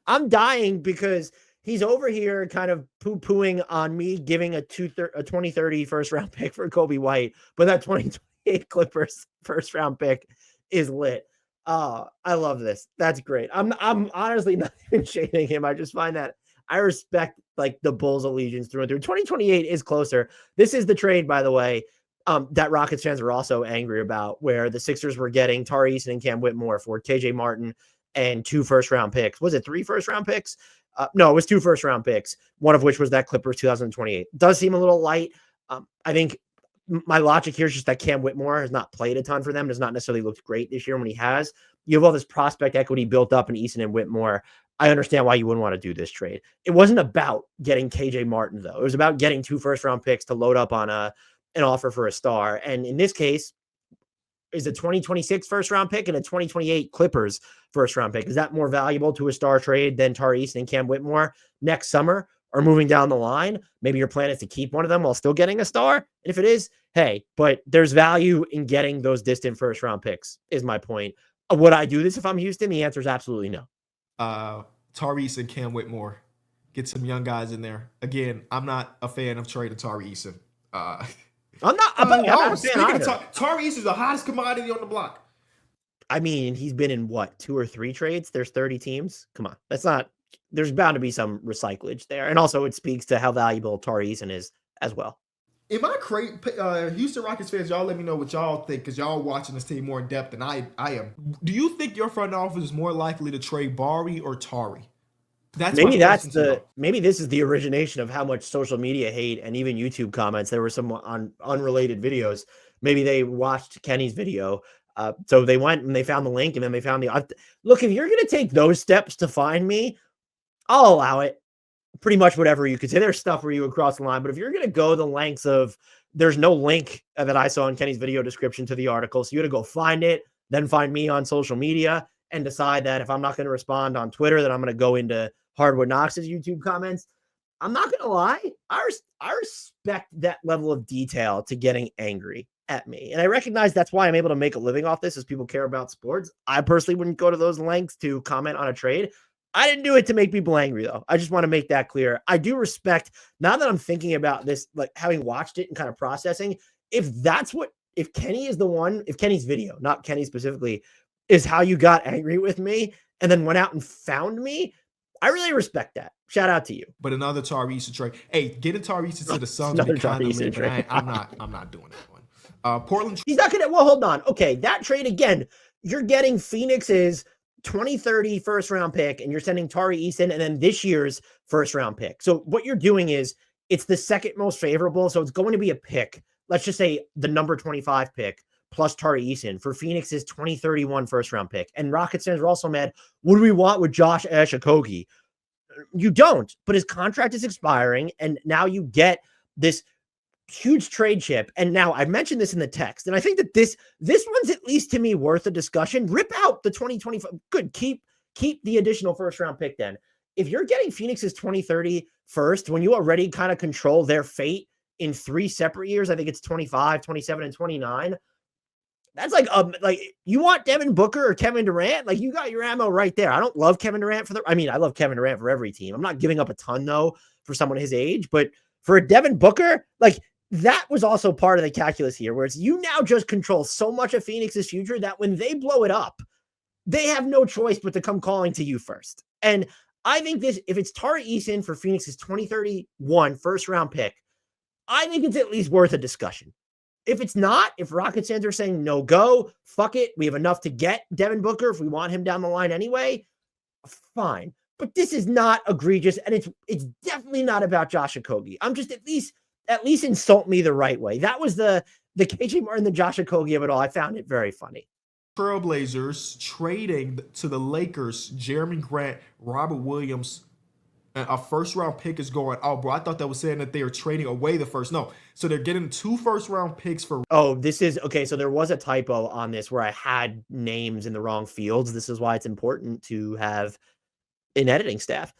I'm dying because he's over here kind of poo-pooing on me giving a 2030 first round pick for Kobe White, but that 2028 Clippers first round pick is lit. I love this. That's great. I'm honestly not even shading him. I just find that I respect like the Bulls allegiance through and through. 2028 is closer. This is the trade, by the way, that Rockets fans were also angry about, where the Sixers were getting Tari Eason and Cam Whitmore for KJ Martin and 2 first-round picks. Was it 3 first-round picks? No, it was 2 first-round picks, one of which was that Clippers 2028. Does seem a little light. I think my logic here is just that Cam Whitmore has not played a ton for them, does not necessarily look great this year. When he has, you have all this prospect equity built up in Eason and Whitmore. I understand why you wouldn't want to do this trade. It wasn't about getting KJ Martin, though. It was about getting 2 first-round picks to load up on an offer for a star. And in this case, is a 2026 first round pick and a 2028 Clippers first round pick. Is that more valuable to a star trade than Tari Eason and Cam Whitmore next summer or moving down the line? Maybe your plan is to keep one of them while still getting a star. And if it is, hey, but there's value in getting those distant first round picks is my point. Would I do this if I'm Houston? The answer is absolutely no. Tari Eason, Cam Whitmore, get some young guys in there. Again, I'm not a fan of trading Tari Eason. I'm not a fan. Tari Eason is the hottest commodity on the block. I mean, he's been in what, 2 or 3 trades? There's 30 teams. Come on. That's not, there's bound to be some recyclage there. And also it speaks to how valuable Tari Eason is as well. Am I crazy? Houston Rockets fans, y'all let me know what y'all think, because y'all watching this team more in depth than I am. Do you think your front office is more likely to trade Bari or Tari? Maybe this is the origination of how much social media hate and even YouTube comments. There were some on unrelated videos. Maybe they watched Kenny's video. So they went and they found the link, and then they found look, if you're going to take those steps to find me, I'll allow it. Pretty much whatever you could say. There's stuff where you would cross the line, but if you're going to go the lengths of, there's no link that I saw in Kenny's video description to the article. So you got to go find it, then find me on social media and decide that if I'm not going to respond on Twitter, then I'm going to go into HardwoodKnocks' YouTube comments. I'm not going to lie. I respect that level of detail to getting angry at me. And I recognize that's why I'm able to make a living off this, as people care about sports. I personally wouldn't go to those lengths to comment on a trade. I didn't do it to make people angry, though. I just want to make that clear. I do respect, now that I'm thinking about this, like having watched it and kind of processing, if Kenny is the one, if Kenny's video, not Kenny specifically, is how you got angry with me and then went out and found me, I really respect that. Shout out to you. But another Tari Eason trade. Hey, getting Tari Eason to the Suns would be kind of lit, but I'm not doing that one. Portland. He's not going to, well, hold on. Okay, that trade again, you're getting Phoenix's 2030 first round pick, and you're sending Tari Eason and then this year's first round pick. So what you're doing is it's the second most favorable. So it's going to be a pick. Let's just say the number 25 pick plus Tari Eason for Phoenix's 2031 first round pick. And Rockets fans are also mad. What do we want with Josh Okogie? You don't, but his contract is expiring. And now you get this huge trade chip. And now I mentioned this in the text, and I think that this one's at least to me worth a discussion. Rip out the 2025. Good. Keep the additional first round pick. Then if you're getting Phoenix's 2030 first, when you already kind of control their fate in 3 separate years, I think it's 25, 27, and 29. That's like you want Devin Booker or Kevin Durant? Like, you got your ammo right there. I don't love Kevin Durant I love Kevin Durant for every team. I'm not giving up a ton though for someone his age, but for a Devin Booker, like, that was also part of the calculus here, where it's you now just control so much of Phoenix's future that when they blow it up, they have no choice but to come calling to you first. And I think if it's Tari Eason for Phoenix's 2031 first round pick, I think it's at least worth a discussion. If it's not, if Rockets fans are saying no go, fuck it, we have enough to get Devin Booker if we want him down the line anyway, fine. But this is not egregious, and it's definitely not about Josh Okogie. I'm just at least insult me the right way. That was the KJ Martin, the Josh Okogie of it all. I found it very funny. Trailblazers trading to the Lakers, Jeremy Grant, Robert Williams, and a first round pick is going. Oh, bro, I thought that was saying that they are trading away the first. No, so they're getting 2 first round picks for. Oh, this is okay. So there was a typo on this where I had names in the wrong fields. This is why it's important to have an editing staff.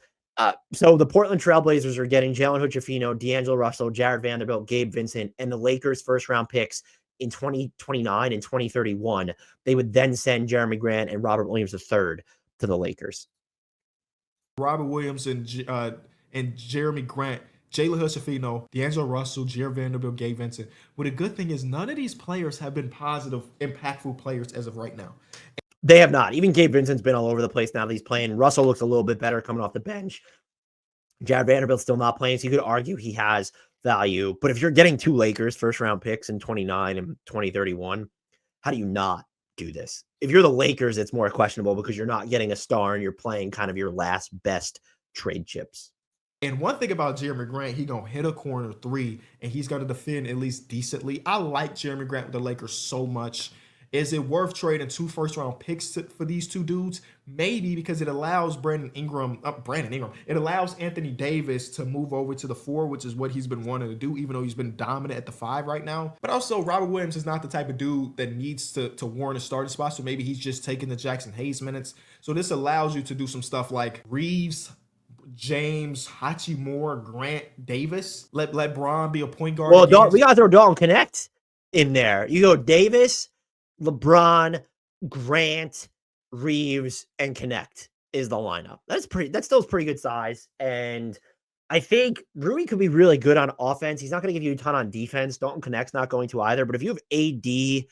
So the Portland Trailblazers are getting Jalen Hood-Schifino, D'Angelo Russell, Jared Vanderbilt, Gabe Vincent, and the Lakers first round picks in 2029 and 2031, they would then send Jeremy Grant and Robert Williams III to the Lakers. Robert Williams and Jeremy Grant, Jalen Hurts-Fino, D'Angelo Russell, Jared Vanderbilt, Gabe Vincent. Well, the good thing is none of these players have been positive, impactful players as of right now. They have not. Even Gabe Vincent's been all over the place now that he's playing. Russell looks a little bit better coming off the bench. Jared Vanderbilt's still not playing, so you could argue he has value. But if you're getting 2 Lakers first-round picks in 29 and 2031, how do you not do this? If you're the Lakers, it's more questionable because you're not getting a star and you're playing kind of your last best trade chips. And one thing about Jeremy Grant, he going to hit a corner 3, and he's going to defend at least decently. I like Jeremy Grant with the Lakers so much. Is it worth trading 2 first-round picks for these 2 dudes? Maybe, because it allows Brandon Ingram. It allows Anthony Davis to move over to the 4, which is what he's been wanting to do, even though he's been dominant at the 5 right now. But also, Robert Williams is not the type of dude that needs to warrant a starting spot, so maybe he's just taking the Jackson Hayes minutes. So this allows you to do some stuff like Reeves, James, Hachimura, Grant, Davis. Let Bron be a point guard. Well, we got to throw Dalton Connect in there. You go Davis, LeBron, Grant, Reeves, and Connect is the lineup. That's still pretty good size. And I think Rui could be really good on offense. He's not going to give you a ton on defense. Dalton Connect's not going to either. But if you have AD,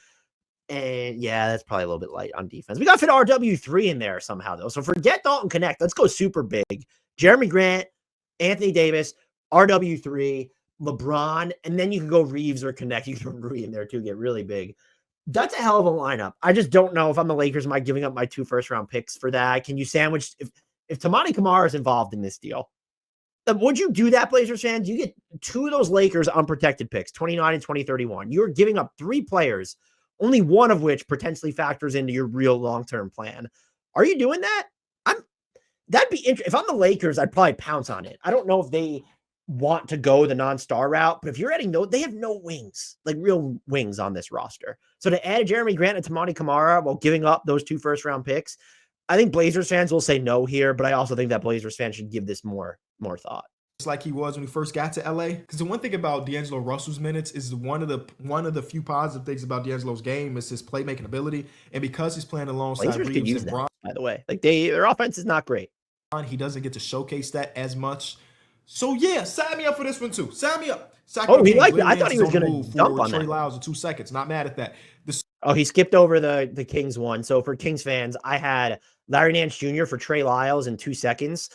and yeah, that's probably a little bit light on defense. We got to fit RW3 in there somehow, though. So forget Dalton Connect. Let's go super big. Jeremy Grant, Anthony Davis, RW3, LeBron, and then you can go Reeves or Connect. You can throw Rui in there too, get really big. That's a hell of a lineup. I just don't know if I'm the Lakers, am I giving up my 2 first-round picks for that? Can you sandwich if Tamani Kamara is involved in this deal? Would you do that, Blazers fans? You get 2 of those Lakers unprotected picks, 29 and 2031. You're giving up 3 players, only one of which potentially factors into your real long-term plan. Are you doing that? That'd be interesting. If I'm the Lakers, I'd probably pounce on it. I don't know if they want to go the non-star route, but if you're adding they have no wings, like real wings on this roster. So to add Jeremy Grant and Tamani Kamara while giving up those 2 first-round picks, I think Blazers fans will say no here, but I also think that Blazers fans should give this more thought. Just like he was when he first got to LA. Because the one thing about D'Angelo Russell's minutes is one of the few positive things about D'Angelo's game is his playmaking ability. And because he's playing alongside Blazers could use and that, Bron, by the way. Like their offense is not great. He doesn't get to showcase that as much. So yeah, sign me up for this one too. Sign me up. He liked it. I thought he was going to dump on Trey that. Lyles in 2 seconds. Not mad at that. He skipped over the Kings one. So for Kings fans, I had Larry Nance Jr. for Trey Lyles in 2 seconds.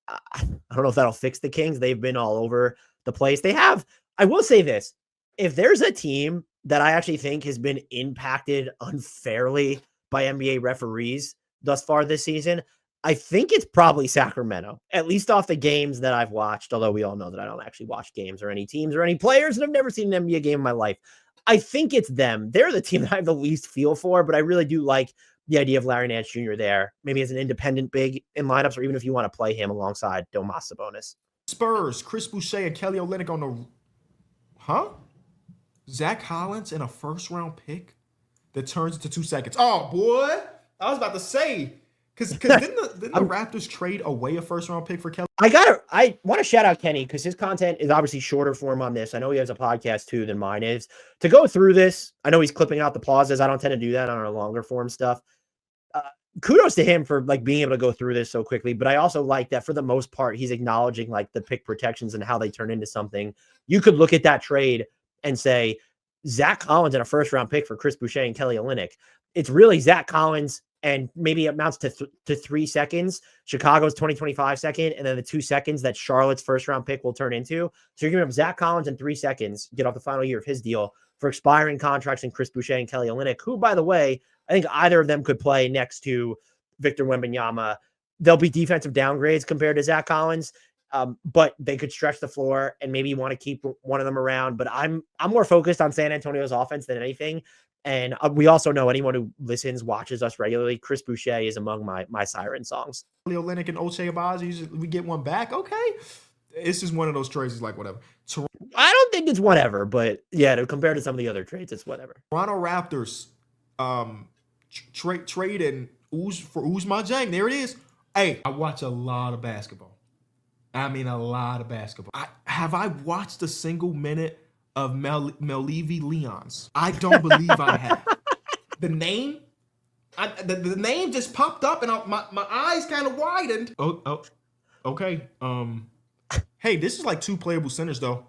I don't know if that'll fix the Kings. They've been all over the place. I will say this. If there's a team that I actually think has been impacted unfairly by NBA referees thus far this season, I think it's probably Sacramento, at least off the games that I've watched, although we all know that I don't actually watch games or any teams or any players, and I've never seen an NBA game in my life. I think it's them. They're the team that I have the least feel for, but I really do like the idea of Larry Nance Jr. there, maybe as an independent big in lineups, or even if you want to play him alongside Domas Sabonis. Spurs, Chris Boucher and Kelly Olynyk on the Zach Collins and a first-round pick that turns into 2 seconds. Oh, boy. I was about to say, because didn't the Raptors trade away a first-round pick for Kelly? I want to shout out Kenny because his content is obviously shorter form on this. I know he has a podcast too than mine is. To go through this, I know he's clipping out the pauses. I don't tend to do that on our longer form stuff. Kudos to him for like being able to go through this so quickly. But I also like that for the most part, he's acknowledging like the pick protections and how they turn into something. You could look at that trade and say Zach Collins and a first-round pick for Chris Boucher and Kelly Olynyk. It's really Zach Collins and maybe it amounts to 3 seconds. Chicago's 2025 second, and then the 2 seconds that Charlotte's first-round pick will turn into. So you're giving up Zach Collins in 3 seconds, get off the final year of his deal for expiring contracts in Chris Boucher and Kelly Olynyk, who, by the way, I think either of them could play next to Victor Wembanyama. There'll be defensive downgrades compared to Zach Collins, but they could stretch the floor and maybe want to keep one of them around. But I'm more focused on San Antonio's offense than anything. And we also know anyone who listens, watches us regularly, Chris Boucher is among my siren songs. Kelly Olynyk and Ochai Agbaji, we get one back. Okay. It's just one of those trades. It's like whatever. I don't think it's whatever, but yeah, compared to some of the other trades, it's whatever. Toronto Raptors trading for Ousmane Dieng. There it is. Hey, I watch a lot of basketball. I mean, a lot of basketball. Have I watched a single minute of Melevy Leons. I don't believe I have. The name, the name just popped up and my eyes kind of widened. Oh, okay. Hey, this is like 2 playable centers though.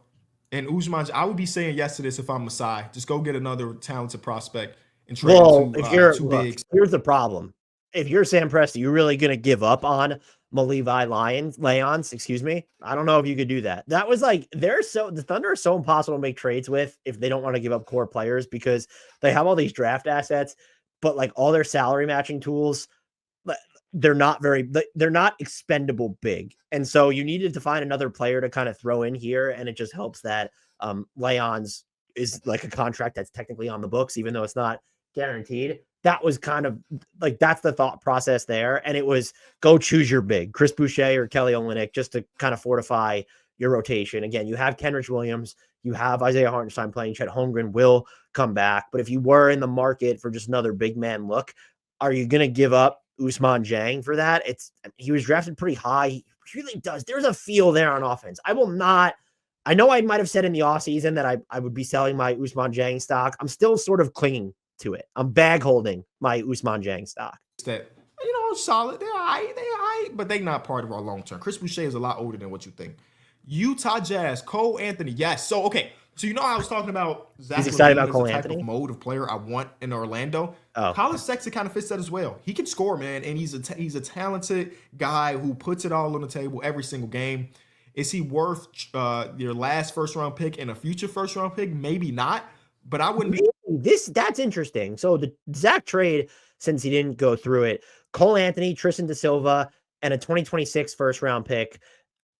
And Usman, I would be saying yes to this if I'm Masai. Just go get another talented prospect and trade if you're two look, bigs. here's the problem. If you're Sam Presti, you're really gonna give up on Leons, I don't know if you could do that. That was like the Thunder are so impossible to make trades with if they don't want to give up core players because they have all these draft assets, but like all their salary matching tools, they're not expendable big. And so you needed to find another player to kind of throw in here. And it just helps that Leons is like a contract that's technically on the books, even though it's not guaranteed. That was kind of like, that's the thought process there. And it was go choose your big, Chris Boucher or Kelly Olynyk, just to kind of fortify your rotation. Again, you have Kenrich Williams, you have Isaiah Hartenstein playing, Chet Holmgren will come back. But if you were in the market for just another big man look, are you going to give up Ousmane Dieng for that? He was drafted pretty high. He really does. There's a feel there on offense. I know I might have said in the offseason that I would be selling my Ousmane Dieng stock. I'm still sort of clinging to it. I'm bag holding my Ousmane Dieng stock. That, solid. They're all right, but they're not part of our long term. Chris Boucher is a lot older than what you think. Utah Jazz, Cole Anthony. Yes. So, okay. So, I was talking about Zach He's excited LaVine about Cole as the Anthony? type of mode of player I want in Orlando. Colin Sexton kind of fits that as well. He can score, man, and he's a talented guy who puts it all on the table every single game. Is he worth your last first-round pick and a future first-round pick? Maybe not, but I wouldn't be. That's interesting. So the Zach trade, since he didn't go through it, Cole Anthony, Tristan da Silva, and a 2026 first-round pick.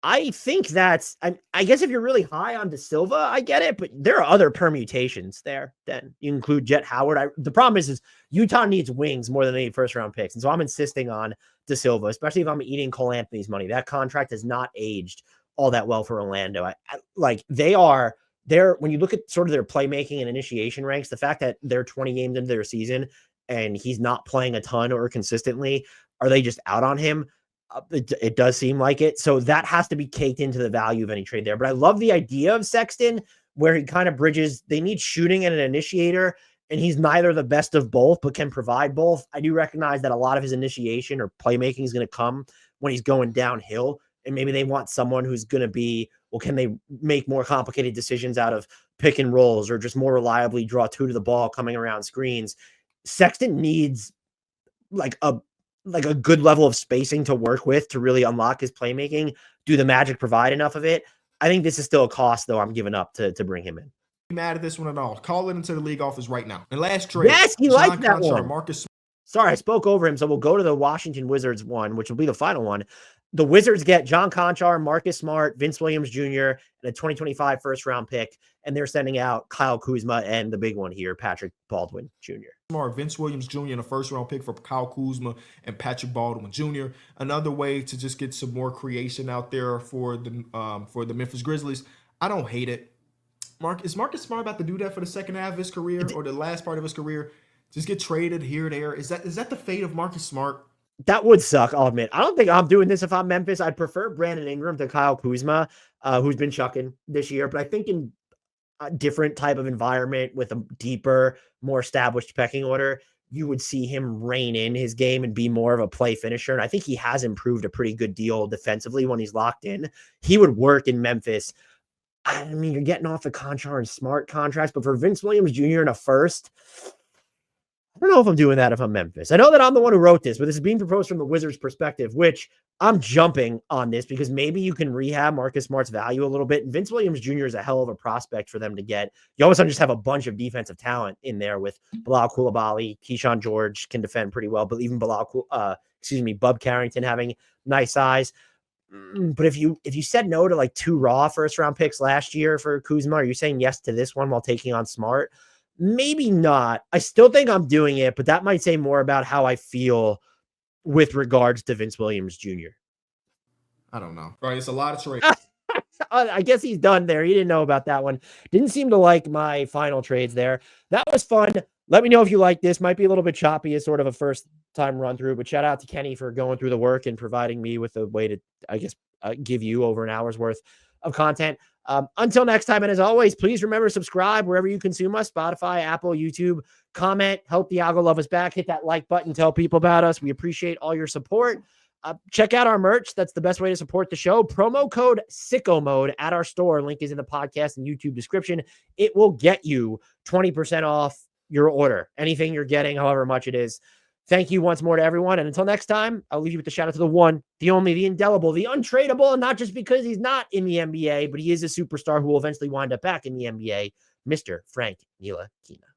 I think I guess if you're really high on da Silva, I get it, but there are other permutations there. Then you include Jet Howard. The problem is Utah needs wings more than they need first round picks. And so I'm insisting on da Silva, especially if I'm eating Cole Anthony's money. That contract has not aged all that well for Orlando. When you look at sort of their playmaking and initiation ranks, the fact that they're 20 games into their season and he's not playing a ton or consistently, are they just out on him? It does seem like it. So that has to be caked into the value of any trade there. But I love the idea of Sexton where he kind of bridges. They need shooting and an initiator, and he's neither the best of both, but can provide both. I do recognize that a lot of his initiation or playmaking is going to come when he's going downhill. And maybe they want someone who's going to be, well, can they make more complicated decisions out of pick and rolls or just more reliably draw 2 to the ball coming around screens? Sexton needs like a good level of spacing to work with to really unlock his playmaking. Do the Magic provide enough of it? I think this is still a cost, though, I'm giving up to bring him in. Mad at this one at all. Call it into the league office right now. And last trade. Yes, he liked that one. Marcus. Sorry, I spoke over him, so we'll go to the Washington Wizards one, which will be the final one. The Wizards get John Conchar, Marcus Smart, Vince Williams Jr., and a 2025 first-round pick, and they're sending out Kyle Kuzma and the big one here, Patrick Baldwin Jr. Smart, Vince Williams Jr., and a first-round pick for Kyle Kuzma and Patrick Baldwin Jr. Another way to just get some more creation out there for the Memphis Grizzlies. I don't hate it. Is Marcus Smart about to do that for the second half of his career or the last part of his career? Just get traded here or there. Is that the fate of Marcus Smart? That would suck, I'll admit. I don't think I'm doing this if I'm Memphis. I'd prefer Brandon Ingram to Kyle Kuzma, who's been chucking this year. But I think in a different type of environment with a deeper, more established pecking order, you would see him rein in his game and be more of a play finisher. And I think he has improved a pretty good deal defensively when he's locked in. He would work in Memphis. I mean, you're getting off the Conchar and Smart contracts, but for Vince Williams Jr. in a first, I don't know if I'm doing that if I'm Memphis. I know that I'm the one who wrote this, but this is being proposed from the Wizards' perspective, which I'm jumping on this because maybe you can rehab Marcus Smart's value a little bit. And Vince Williams Jr. is a hell of a prospect for them to get. You all of a sudden just have a bunch of defensive talent in there with Bilal Coulibaly, Keyshawn George can defend pretty well, but even Bub Carrington having nice size. But if you said no to like 2 raw first-round picks last year for Kuzma, are you saying yes to this one while taking on Smart? Maybe not. I still think I'm doing it, but that might say more about how I feel with regards to Vince Williams Jr. I don't know. Right, it's a lot of trades. I guess he's done there. He didn't know about that one. Didn't seem to like my final trades there. That was fun. Let me know if you like this. Might be a little bit choppy as sort of a first-time run-through, but shout out to Kenny for going through the work and providing me with a way to, I guess, give you over an hour's worth of content. Until next time, and as always, please remember to subscribe wherever you consume us, Spotify, Apple, YouTube. Comment, help the algo love us back. Hit that like button, tell people about us. We appreciate all your support. Check out our merch. That's the best way to support the show. Promo code Sicko Mode at our store. Link is in the podcast and YouTube description. It will get you 20% off your order. Anything you're getting, however much it is. Thank you once more to everyone. And until next time, I'll leave you with the shout out to the one, the only, the indelible, the untradeable, and not just because he's not in the NBA, but he is a superstar who will eventually wind up back in the NBA, Mr. Frank Ntilikina.